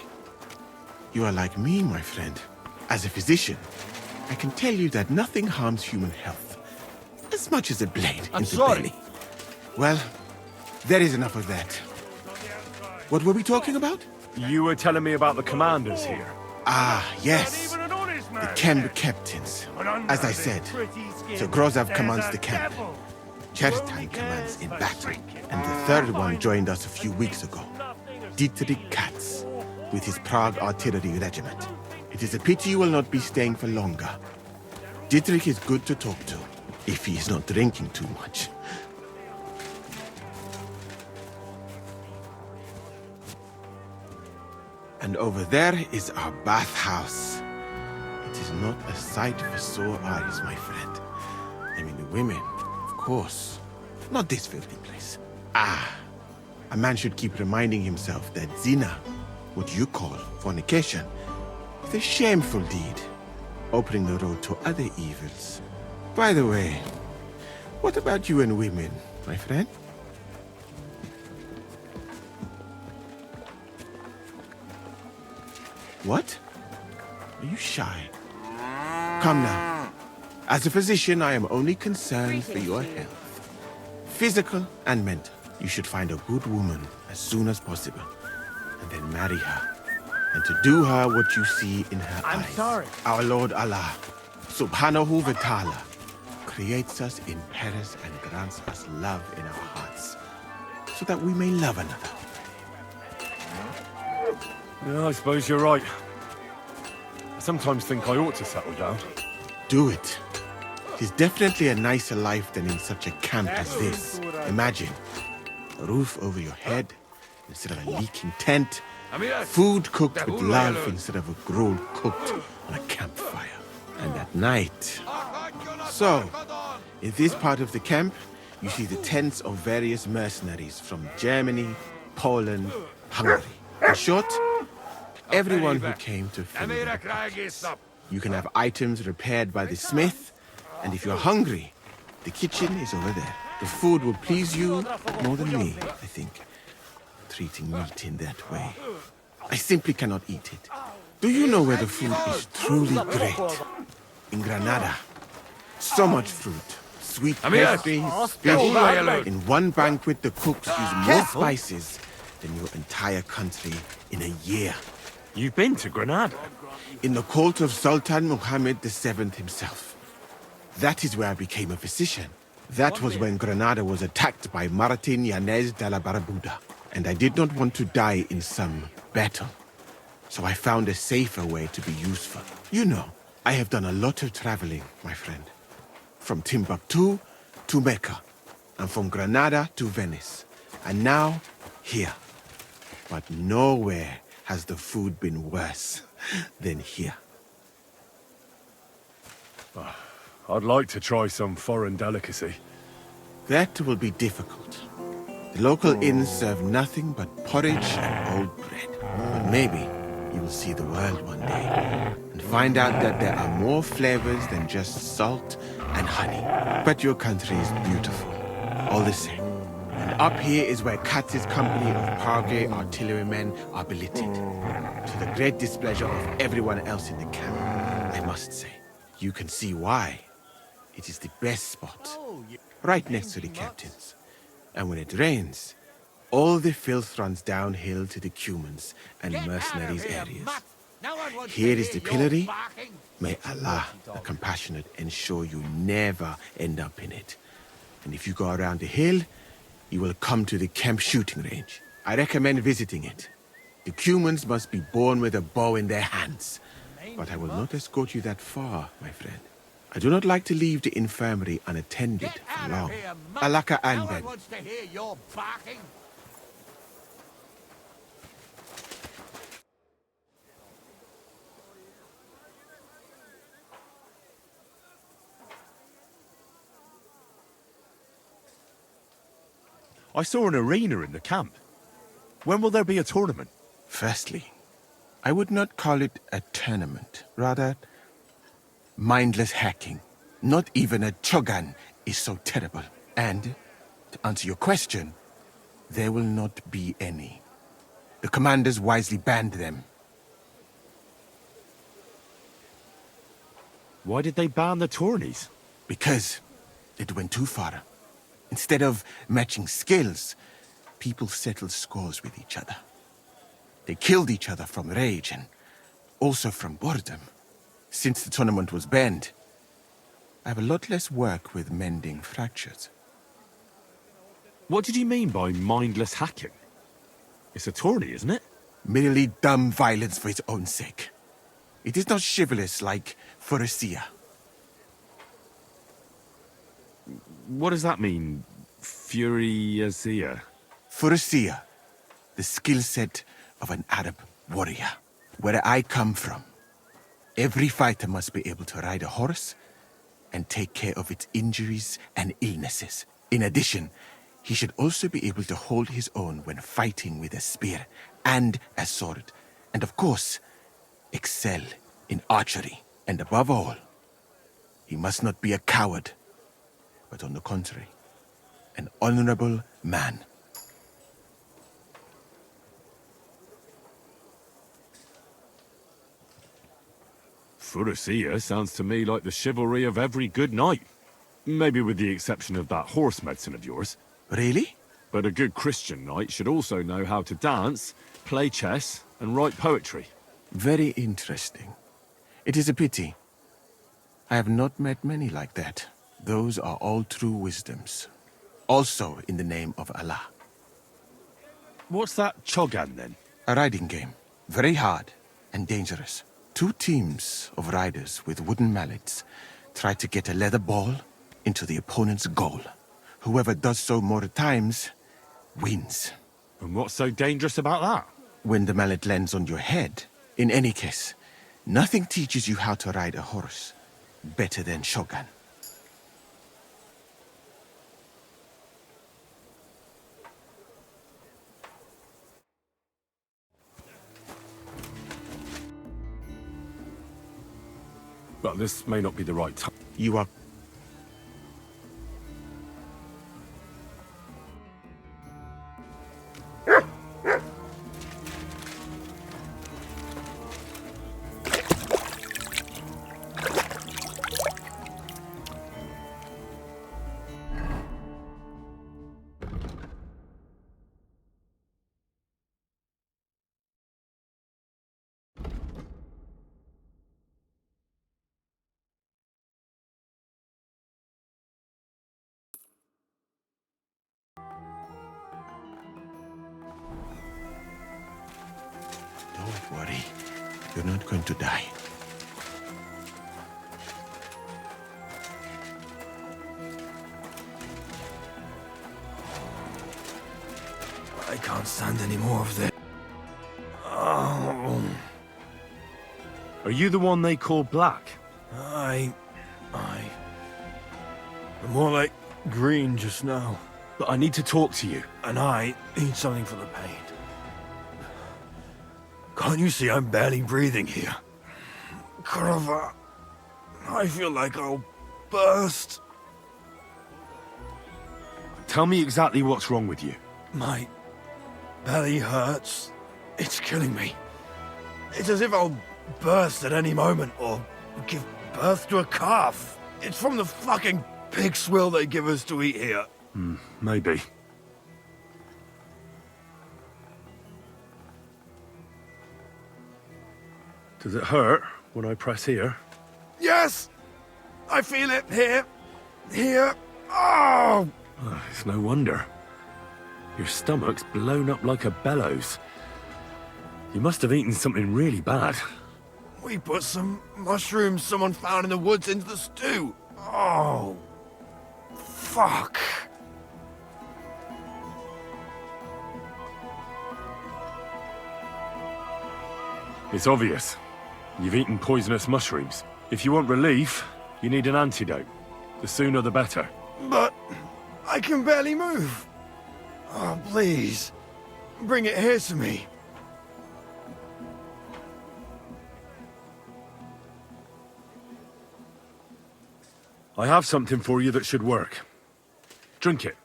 K: You are like me, my friend. As a physician, I can tell you that nothing harms human health as much as a blade in the belly. Well, there is enough of that. What were we talking about?
D: You were telling me about the commanders here.
K: Ah, yes.
I: Even an honest
K: The
I: man.
K: camp captains. As I said, so Grozav commands the camp. Chertan commands in battle. And the third one joined us a few weeks ago. Dietrich Katz, with his Prague artillery regiment. It is a pity you will not be staying for longer. Dietrich is good to talk to, if he is not drinking too much. And over there is our bathhouse. It is not a sight for sore eyes, my friend. I mean, the women, of course. Not this filthy place. Ah, a man should keep reminding himself that zina, what you call fornication, is a shameful deed, opening the road to other evils. By the way, what about you and women, my friend? What? Are you shy? Come now. As a physician, I am only concerned for your health. Physical and mental. You should find a good woman as soon as possible. And then marry her. And to do her what you see in her eyes.
J: I'm sorry.
K: Our Lord Allah, Subhanahu wa Ta'ala, creates us in Paris and grants us love in our hearts. So that we may love another.
D: Yeah, I suppose you're right. I sometimes think I ought to settle down.
K: Do it. It is definitely a nicer life than in such a camp as this. Imagine, a roof over your head instead of a leaking tent, food cooked with love instead of a gruel cooked on a campfire. And at night. So, in this part of the camp, you see the tents of various mercenaries from Germany, Poland, Hungary. In short, everyone who came to fill their pockets. You can have items repaired by the smith, and if you're hungry, the kitchen is over there. The food will please you more than me, I think. Treating meat in that way. I simply cannot eat it. Do you know where the food is truly great? In Granada. So much fruit, sweet pastries, fish. In one banquet, the cooks use more spices than your entire country in a year.
D: You've been to Granada?
K: In the court of Sultan Muhammad VII himself. That is where I became a physician. That was when Granada was attacked by Martin Yanez de la Barbuda. And I did not want to die in some battle. So I found a safer way to be useful. You know, I have done a lot of traveling, my friend. From Timbuktu to Mecca. And from Granada to Venice. And now, here. But nowhere has the food been worse than here.
D: I'd like to try some foreign delicacy.
K: That will be difficult. The local inns serve nothing but porridge and old bread. But maybe you will see the world one day and find out that there are more flavors than just salt and honey. But your country is beautiful, all the same. And up here is where Katz's company of Prague artillerymen are billeted. To the great displeasure of everyone else in the camp, I must say. You can see why. It is the best spot, right next to the captains. And when it rains, all the filth runs downhill to the Cumans and mercenaries areas. Here is the pillory. May Allah, the compassionate, ensure you never end up in it. And if you go around the hill, you will come to the camp shooting range. I recommend visiting it. The Cumans must be born with a bow in their hands. But I will not escort you that far, my friend. I do not like to leave the infirmary unattended for long. Alaka Anben.
J: I saw an arena in the camp. When will there be a tournament?
K: Firstly, I would not call it a tournament. Rather, mindless hacking. Not even a chogan is so terrible. And, to answer your question, there will not be any. The commanders wisely banned them.
J: Why did they ban the tourneys?
K: Because it went too far. Instead of matching skills, people settled scores with each other. They killed each other from rage and also from boredom. Since the tournament was banned, I have a lot less work with mending fractures.
J: What did you mean by mindless hacking? It's a tourney, isn't it?
K: Merely dumb violence for its own sake. It is not chivalrous like Pharisea.
J: What does that mean? Fury-azia?
K: Pharisea, the skill set of an Arab warrior. Where I come from, every fighter must be able to ride a horse and take care of its injuries and illnesses. In addition, he should also be able to hold his own when fighting with a spear and a sword. And of course, excel in archery. And above all, he must not be a coward, but on the contrary, an honorable man.
J: Furusia sounds to me like the chivalry of every good knight. Maybe with the exception of that horse medicine of yours.
K: Really?
J: But a good Christian knight should also know how to dance, play chess, and write poetry.
K: Very interesting. It is a pity. I have not met many like that. Those are all true wisdoms. Also in the name of Allah.
J: What's that Chogan, then?
K: A riding game. Very hard and dangerous. Two teams of riders with wooden mallets try to get a leather ball into the opponent's goal. Whoever does so more times wins.
J: And what's so dangerous about that?
K: When the mallet lands on your head. In any case, nothing teaches you how to ride a horse better than Shogun.
J: Well, this may not be the right time.
K: You are... Don't worry. You're not going to die.
E: I can't stand any more of this. Oh.
J: Are you the one they call Black?
E: I'm more like green just now.
J: But I need to talk to you.
E: And I need something for the pain. Can't you see I'm barely breathing here? Kurova, I feel like I'll burst.
J: Tell me exactly what's wrong with you.
E: My belly hurts. It's killing me. It's as if I'll burst at any moment or give birth to a calf. It's from the fucking pig swill they give us to eat here.
J: Maybe. Does it hurt when I press here?
E: Yes! I feel it here. Here. Oh!
J: It's no wonder. Your stomach's blown up like a bellows. You must have eaten something really bad.
E: We put some mushrooms someone found in the woods into the stew. Oh. Fuck.
J: It's obvious. You've eaten poisonous mushrooms. If you want relief, you need an antidote. The sooner the better.
E: But I can barely move. Oh, please. Bring it here to me.
J: I have something for you that should work. Drink it.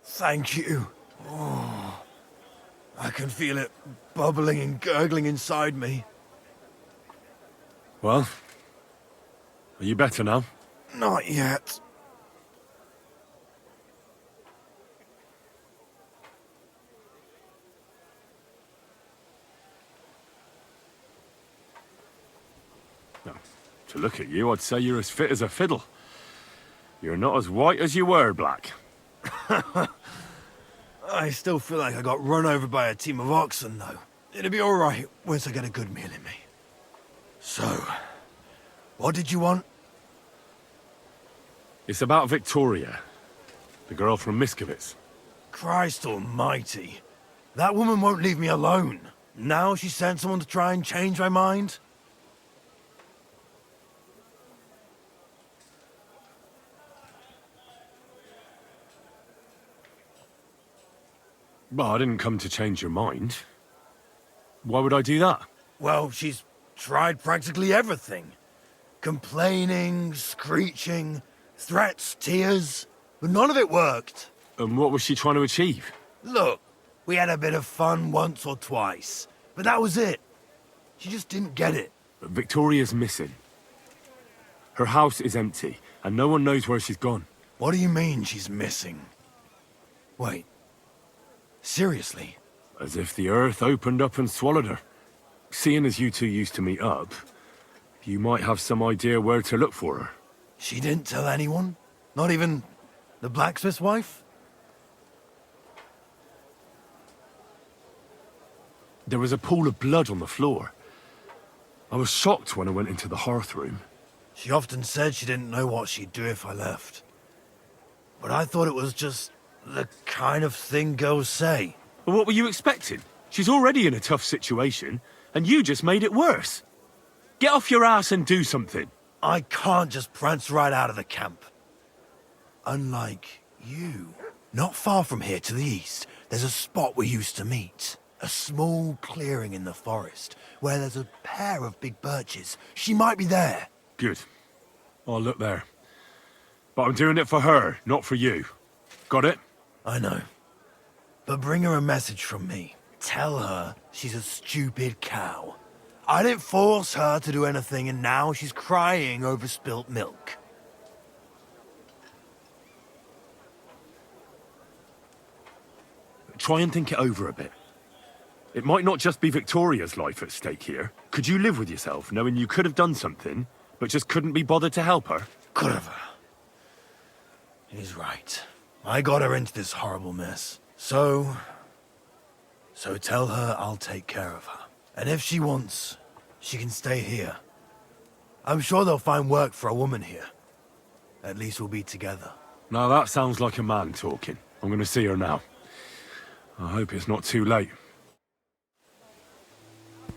E: Thank you. Oh, I can feel it bubbling and gurgling inside me.
J: Well, are you better now?
E: Not yet.
J: To look at you, I'd say you're as fit as a fiddle. You're not as white as you were, Black.
L: I still feel like I got run over by a team of oxen, though. It'll be all right once I get a good meal in me. So, what did you want?
J: It's about Victoria, the girl from Miskovitz.
L: Christ almighty. That woman won't leave me alone. Now she sent someone to try and change my mind?
J: Well, I didn't come to change your mind. Why would I do that?
L: Well, she's tried practically everything. Complaining, screeching, threats, tears, but none of it worked.
J: And what was she trying to achieve?
L: Look, we had a bit of fun once or twice, but that was it. She just didn't get it.
J: Victoria's missing. Her house is empty, and no one knows where she's gone.
L: What do you mean she's missing? Wait. Seriously?
J: As if the earth opened up and swallowed her. Seeing as you two used to meet up, you might have some idea where to look for her.
L: She didn't tell anyone? Not even the blacksmith's wife?
J: There was a pool of blood on the floor. I was shocked when I went into the hearth room.
L: She often said she didn't know what she'd do if I left. But I thought it was just the kind of thing girls say.
J: Well, what were you expecting? She's already in a tough situation, and you just made it worse. Get off your ass and do something.
L: I can't just prance right out of the camp. Unlike you. Not far from here to the east, there's a spot we used to meet. A small clearing in the forest, where there's a pair of big birches. She might be there.
J: Good. I'll look there. But I'm doing it for her, not for you. Got it?
L: I know. But bring her a message from me. Tell her she's a stupid cow. I didn't force her to do anything, and now she's crying over spilt milk.
J: Try and think it over a bit. It might not just be Victoria's life at stake here. Could you live with yourself, knowing you could have done something, but just couldn't be bothered to help her?
L: Could have. He's right. I got her into this horrible mess. So tell her I'll take care of her. And if she wants, she can stay here. I'm sure they'll find work for a woman here. At least we'll be together.
J: Now that sounds like a man talking. I'm gonna see her now. I hope it's not too late.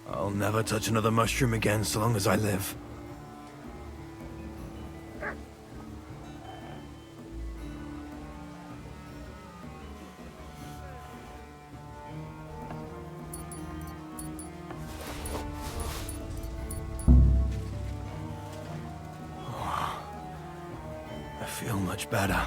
L: I'll never touch another mushroom again so long as I live. I feel much better.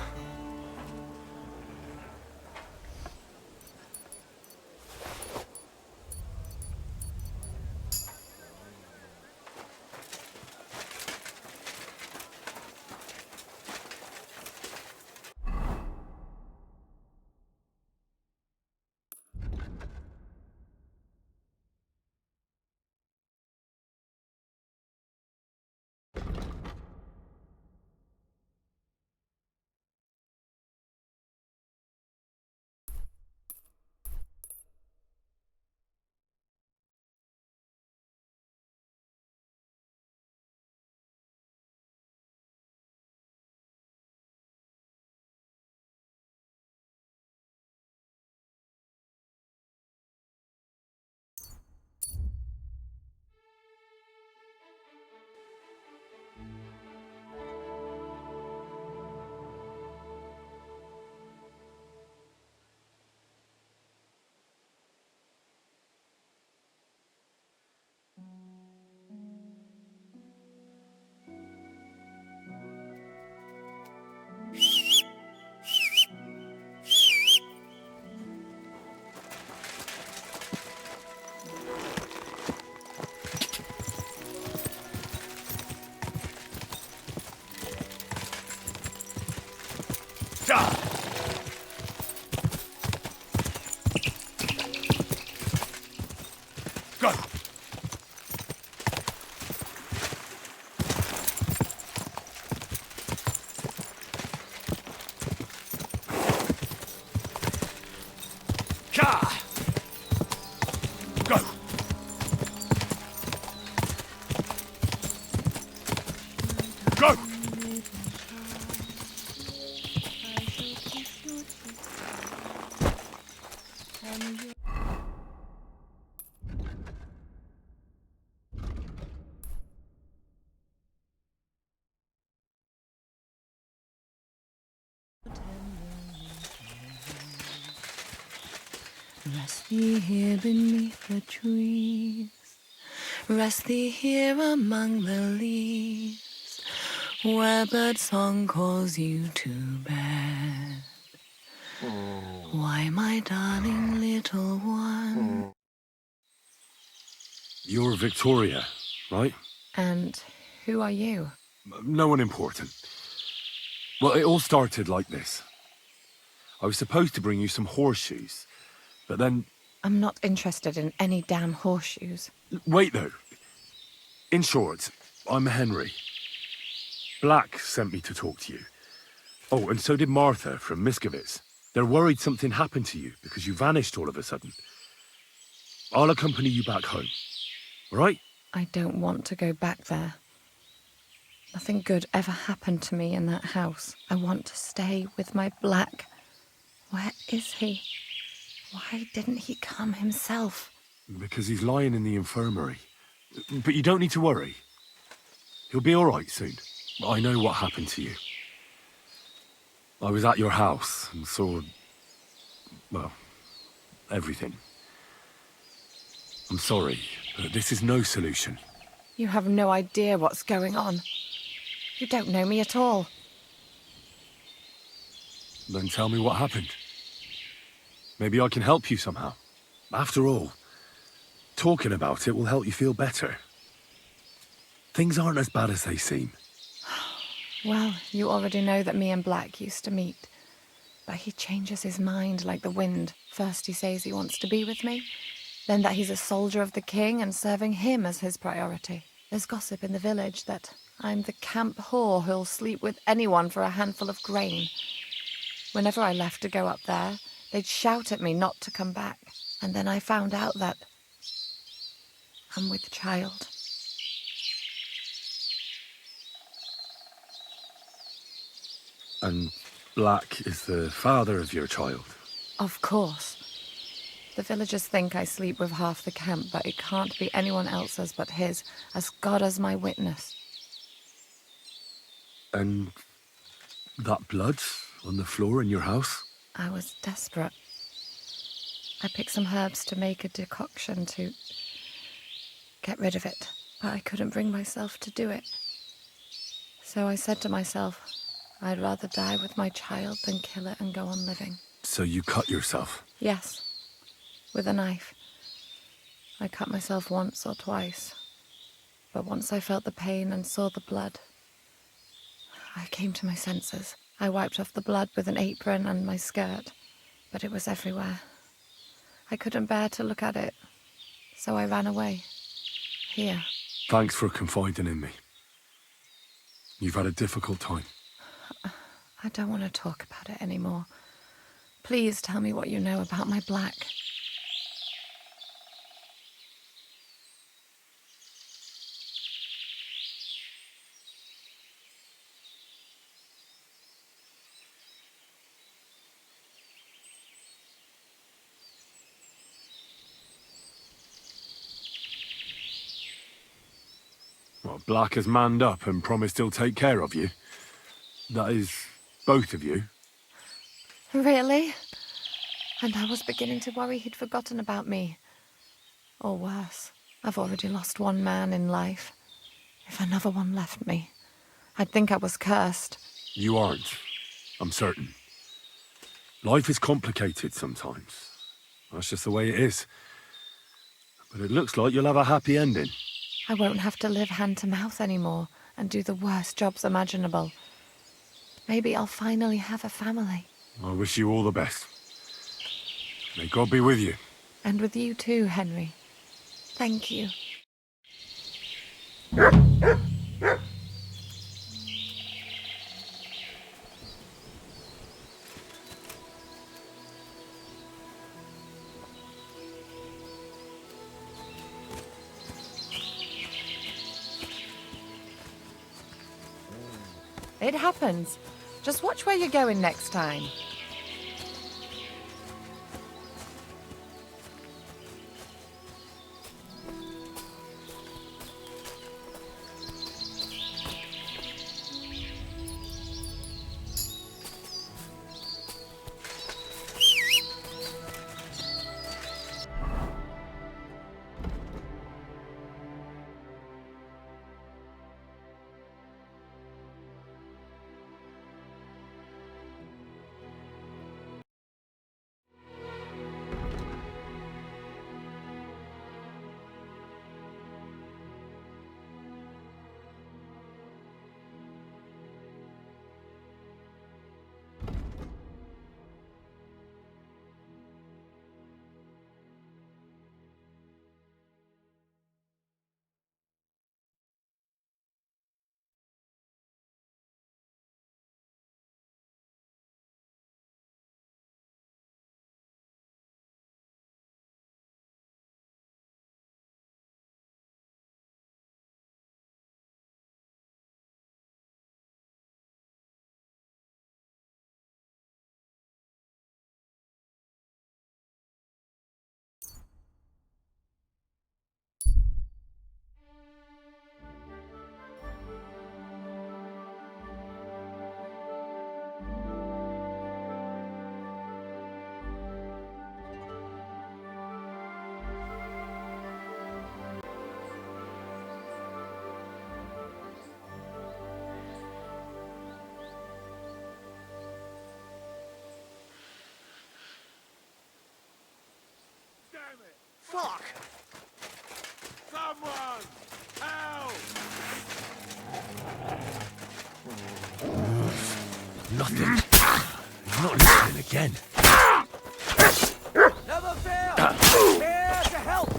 J: Ka! Go! Go!
M: Rest thee here beneath the trees, rest thee here among the leaves, where bird song calls you to bed. Why, my darling little one?
D: You're Victoria, right?
M: And who are you?
D: No one important. Well, it all started like this. I was supposed to bring you some horseshoes, but then...
M: I'm not interested in any damn horseshoes.
D: Wait, though. In short, I'm Henry. Black sent me to talk to you. Oh, and so did Martha from Miskovitz. They're worried something happened to you because you vanished all of a sudden. I'll accompany you back home. All right?
M: I don't want to go back there. Nothing good ever happened to me in that house. I want to stay with my Black. Where is he? Why didn't he come himself?
D: Because he's lying in the infirmary. But you don't need to worry. He'll be all right soon. I know what happened to you. I was at your house and saw... well, everything. I'm sorry, but this is no solution.
M: You have no idea what's going on. You don't know me at all.
D: Then tell me what happened. Maybe I can help you somehow. After all, talking about it will help you feel better. Things aren't as bad as they seem.
M: Well, you already know that me and Black used to meet. But he changes his mind like the wind. First he says he wants to be with me, then that he's a soldier of the king and serving him as his priority. There's gossip in the village that I'm the camp whore who'll sleep with anyone for a handful of grain. Whenever I left to go up there, they'd shout at me not to come back. And then I found out that I'm with child.
D: And Black is the father of your child?
M: Of course. The villagers think I sleep with half the camp, but it can't be anyone else's but his, as God is my witness.
D: And that blood on the floor in your house?
M: I was desperate. I picked some herbs to make a decoction to get rid of it, but I couldn't bring myself to do it. So I said to myself, I'd rather die with my child than kill it and go on living.
D: So you cut yourself?
M: Yes, with a knife. I cut myself once or twice, but once I felt the pain and saw the blood, I came to my senses. I wiped off the blood with an apron and my skirt, but it was everywhere. I couldn't bear to look at it, so I ran away. Here.
D: Thanks for confiding in me. You've had a difficult time.
M: I don't want to talk about it anymore. Please tell me what you know about my Black.
D: Well, Black has manned up and promised he'll take care of you. That is, both of you.
M: Really? And I was beginning to worry he'd forgotten about me. Or worse, I've already lost one man in life. If another one left me, I'd think I was cursed.
D: You aren't, I'm certain. Life is complicated sometimes. That's just the way it is. But it looks like you'll have a happy ending.
M: I won't have to live hand to mouth anymore and do the worst jobs imaginable. Maybe I'll finally have a family.
D: I wish you all the best. May God be with you.
M: And with you too, Henry. Thank you. It happens. Just watch where you're going next time.
H: Fuck! Someone! Help!
K: Nothing. He's not listening again.
E: Never fail! Here to help!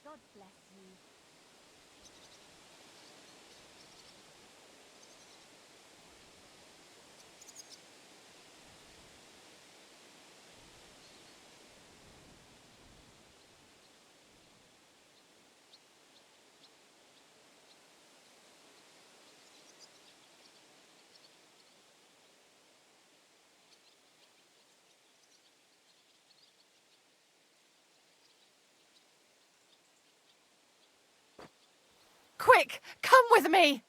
M: God bless you. Quick, come with me!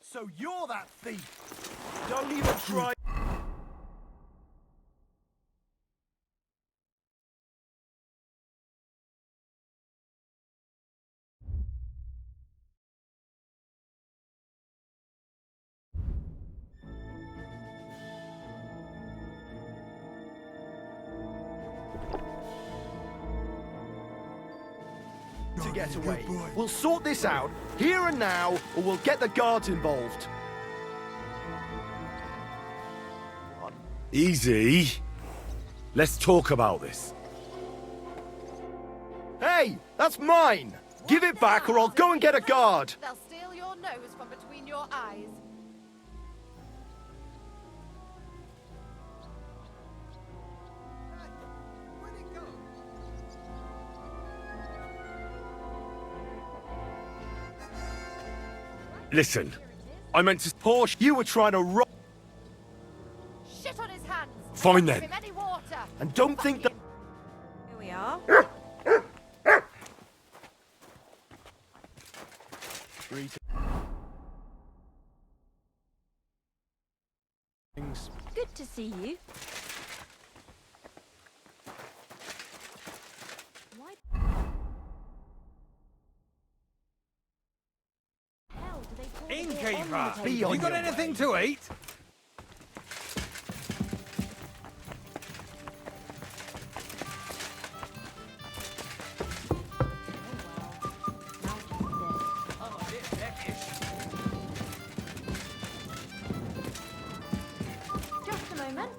L: So you're that thief! Don't even try...
N: To get away. We'll sort this out, here and now, or we'll get the guards involved.
D: Easy. Let's talk about this.
N: Hey, that's mine! Give it back or I'll go and get a guard!
M: They'll steal your nose from between your eyes.
D: Listen, I meant to...
N: Porsche, you were trying to rob...
M: Shit on his hands!
D: Fine
M: Don't
D: then.
M: give him any water!
N: And don't think that...
F: Here we are.
O: Good to see you. Why the hell do they call the door
B: Innkeeper,
N: Be
O: on the table?
N: on
B: you got
N: your
B: anything
N: way.
B: to eat?
O: Just a moment.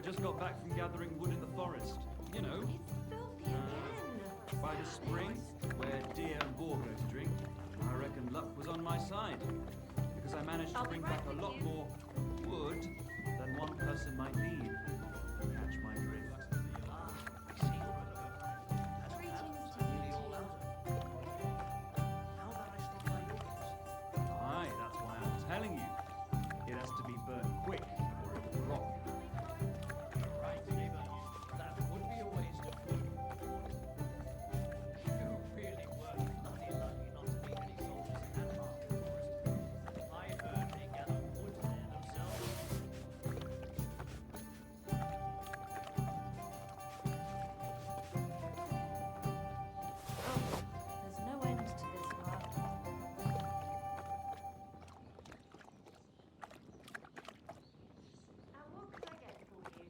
P: I just got back from gathering wood in the forest. You know. By the spring, where deer and boar go to drink, I reckon luck was on my side. Because I managed to bring back a lot more wood than one person might need. Catch my drift. Aye, that's why I'm telling you. It has to be burnt quick, or it will rot.
G: Right, neighbor. That would be a waste of food. You really were bloody lucky not to meet any soldiers in that part of the forest. I heard they gather wood there themselves.
O: There's no end to this work. And what can I get for you?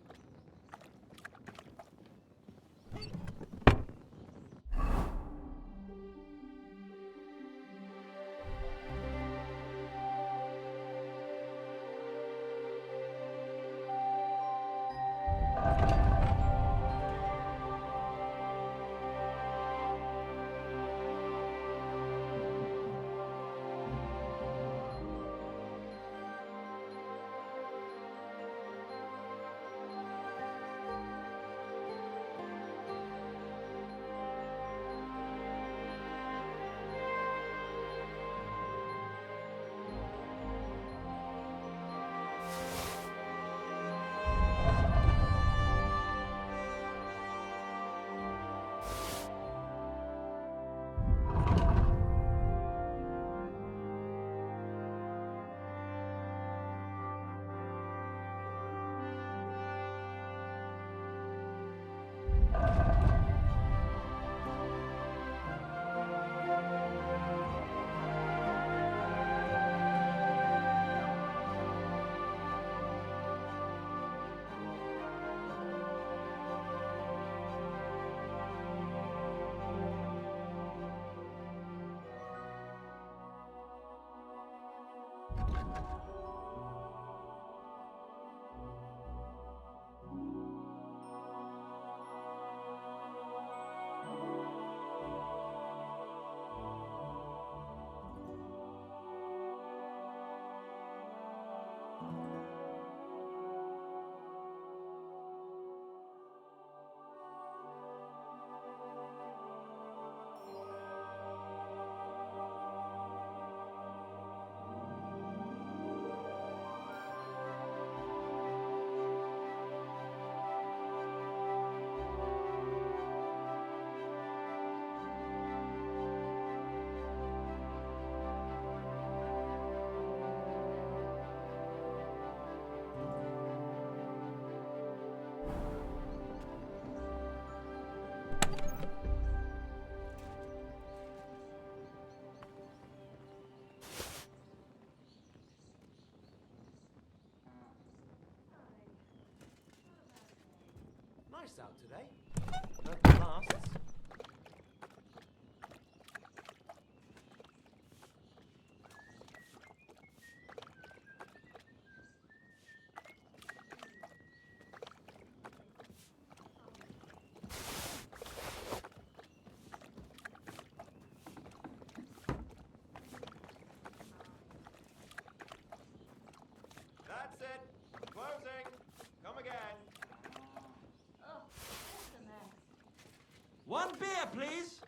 Q: Nice out today. Nothing lasts.
G: That's it. Closing. Come again.
O: Oh, just a mess.
P: One beer, please.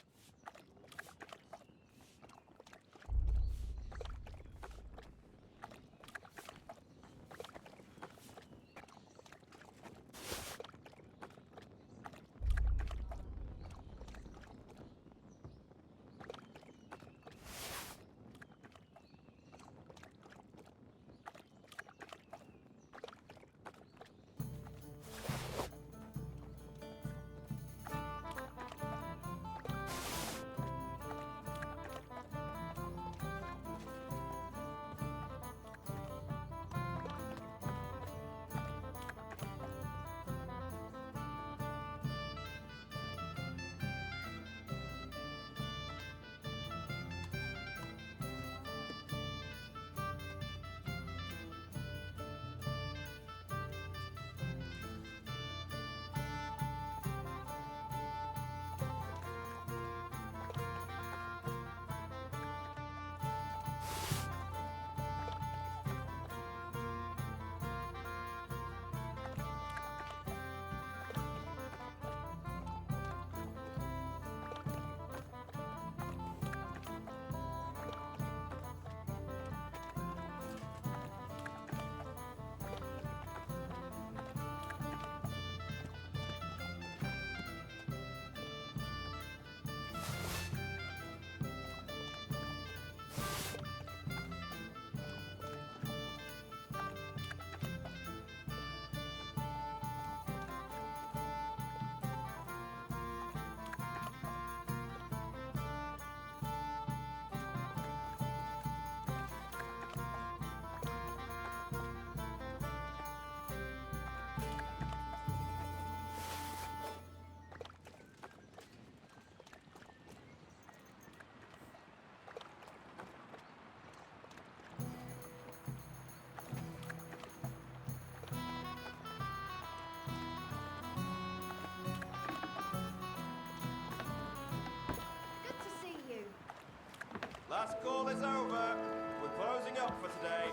R: Last call is over. We're closing up for today.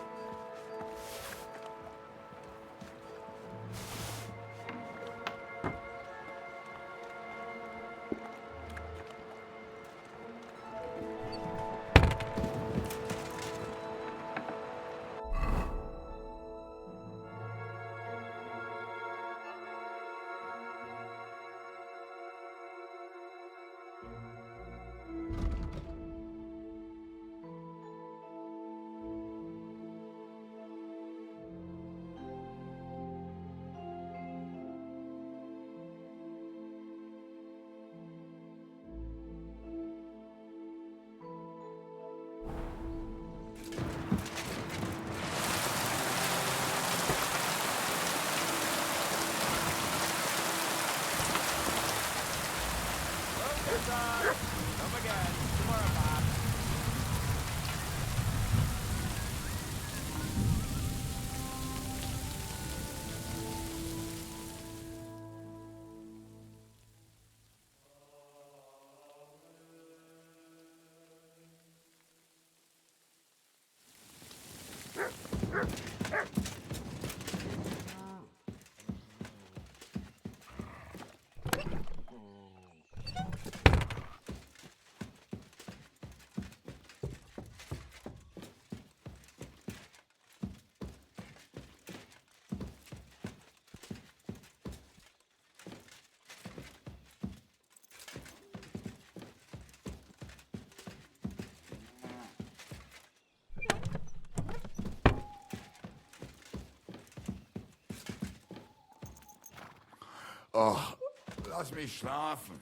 R: Come again. Tomorrow, Bob.
H: Oh, lass mich schlafen.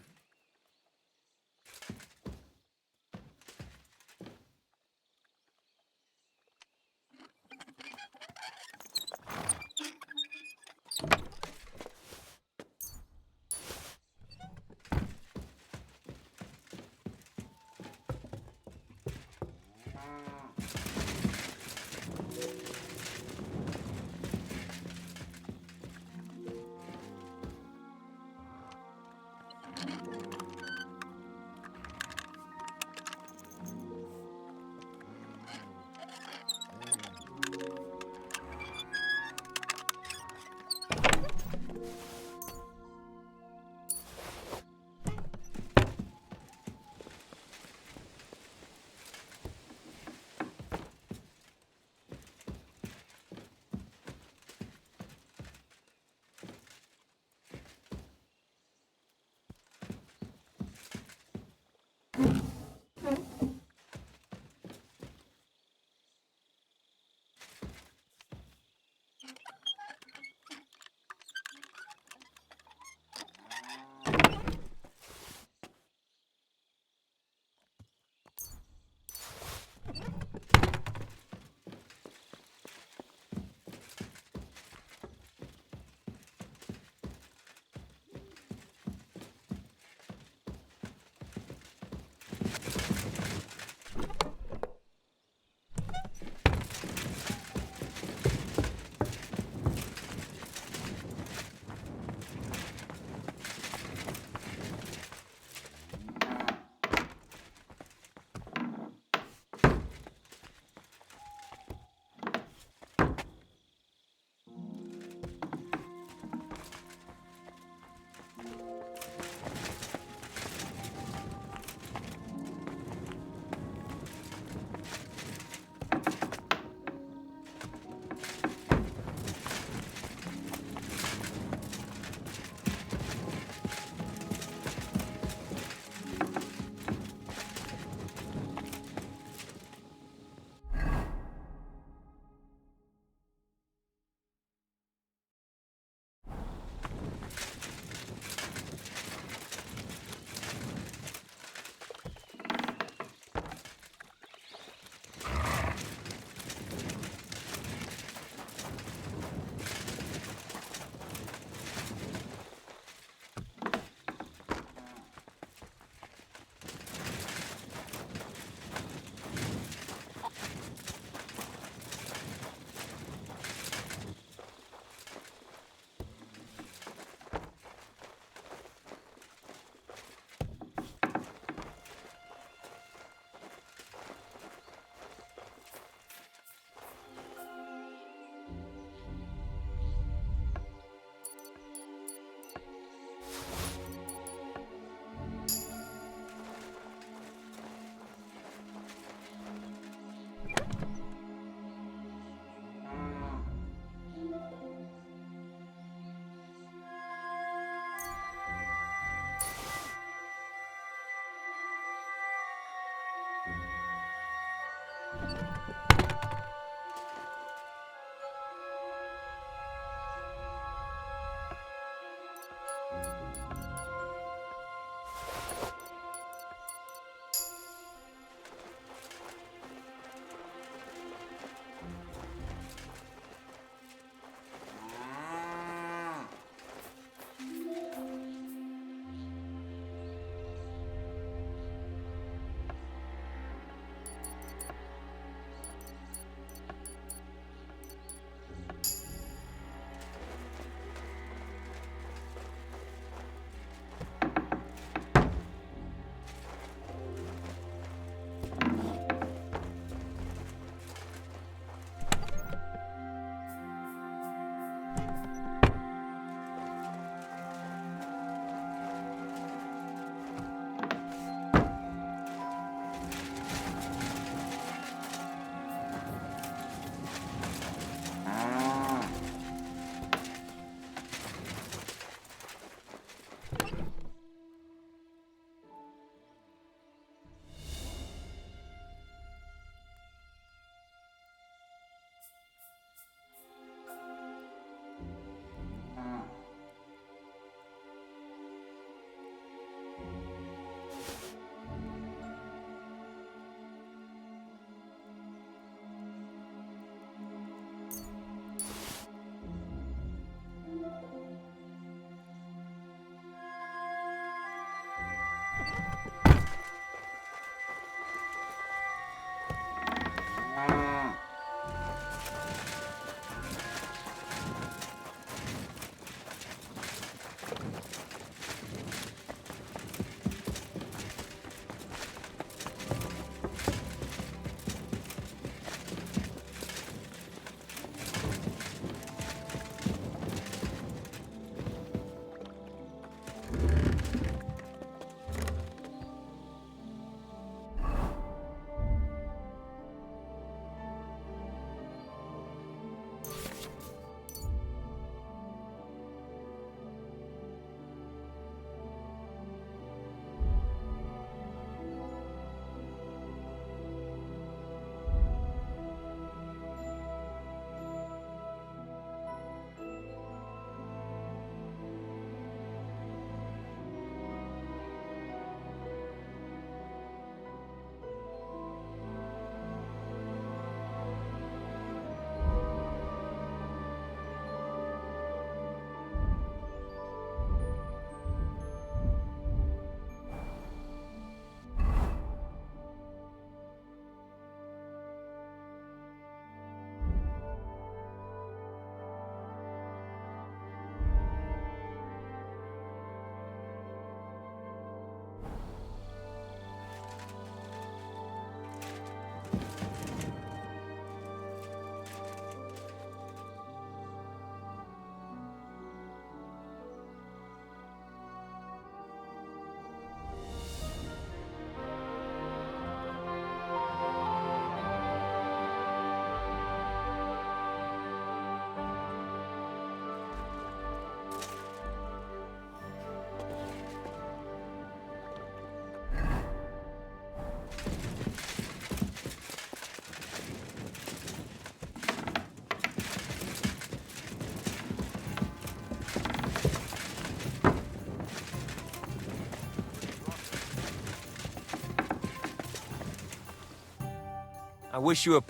R: I wish you a...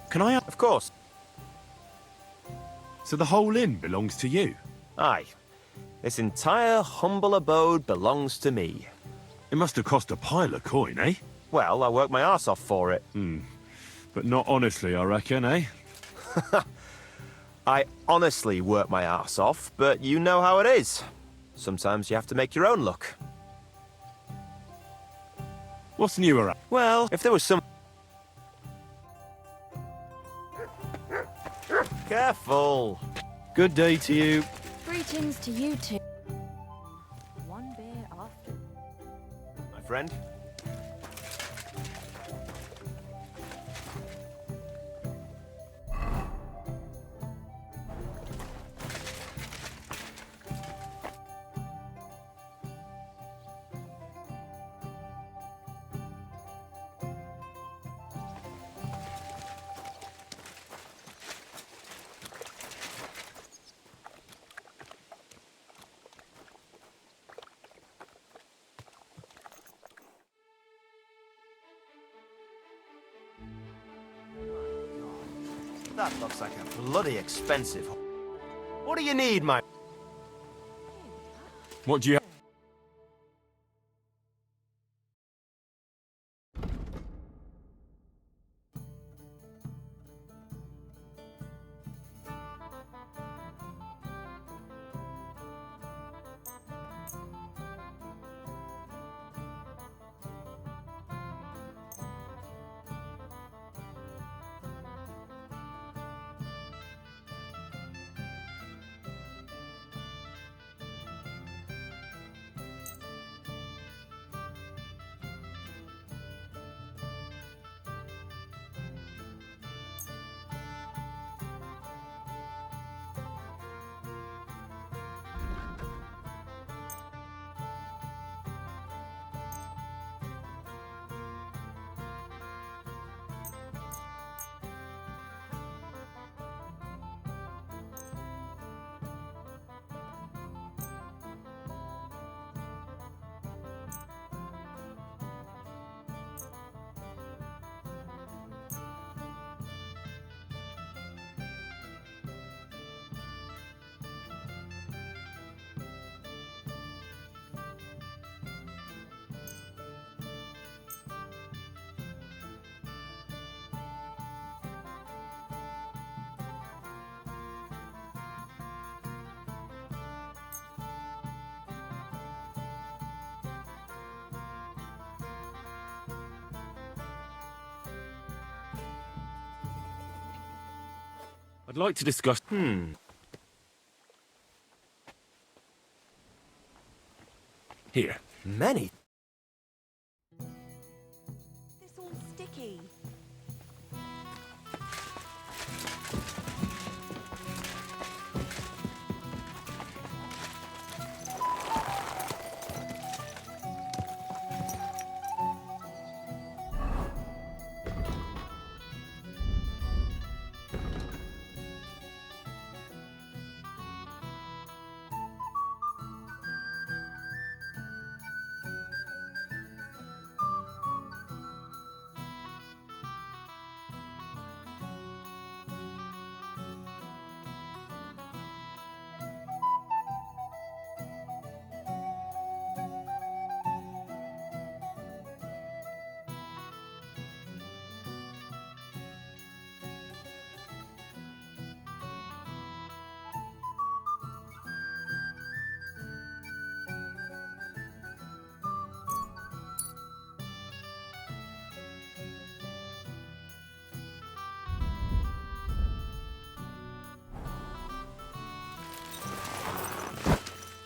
J: Can I...
R: Of course.
J: So the whole inn belongs to you?
R: Aye. This entire humble abode belongs to me.
J: It must have cost a pile of coin, eh?
R: Well, I worked my arse off for it.
J: But not honestly, I reckon, eh?
R: I honestly work my arse off, but you know how it is. Sometimes you have to make your own luck.
J: What's new around?
R: Well, if there was some... Careful!
N: Good day to you.
O: Greetings to you two. One beer after.
R: My friend? That looks like a bloody expensive... What do you need, my...
J: What do you... I'd like to discuss... Here.
R: Many?
F: This all sticky.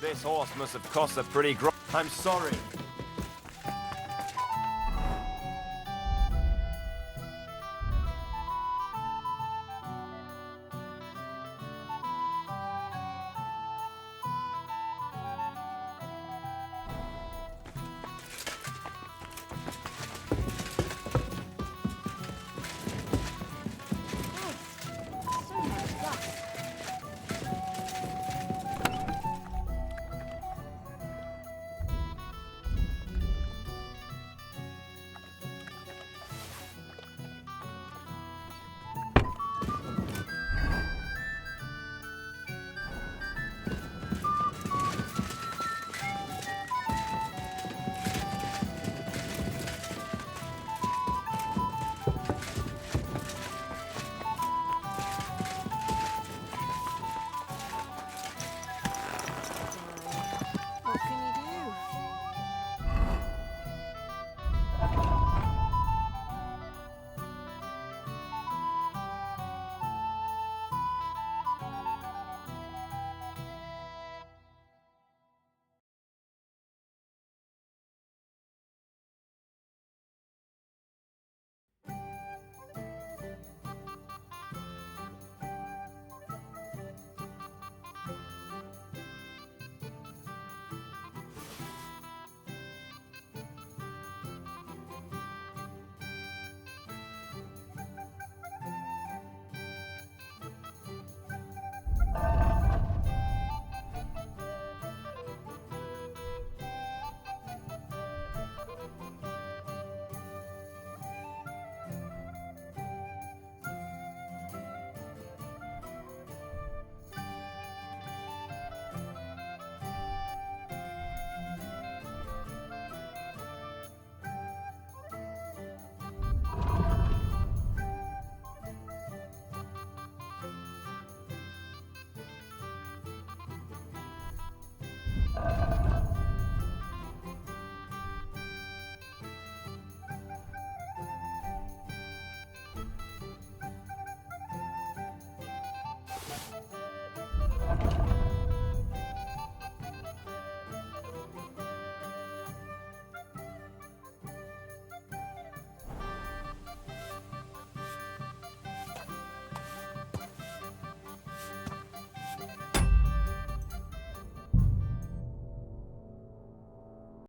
R: This horse must have cost a pretty I'm sorry.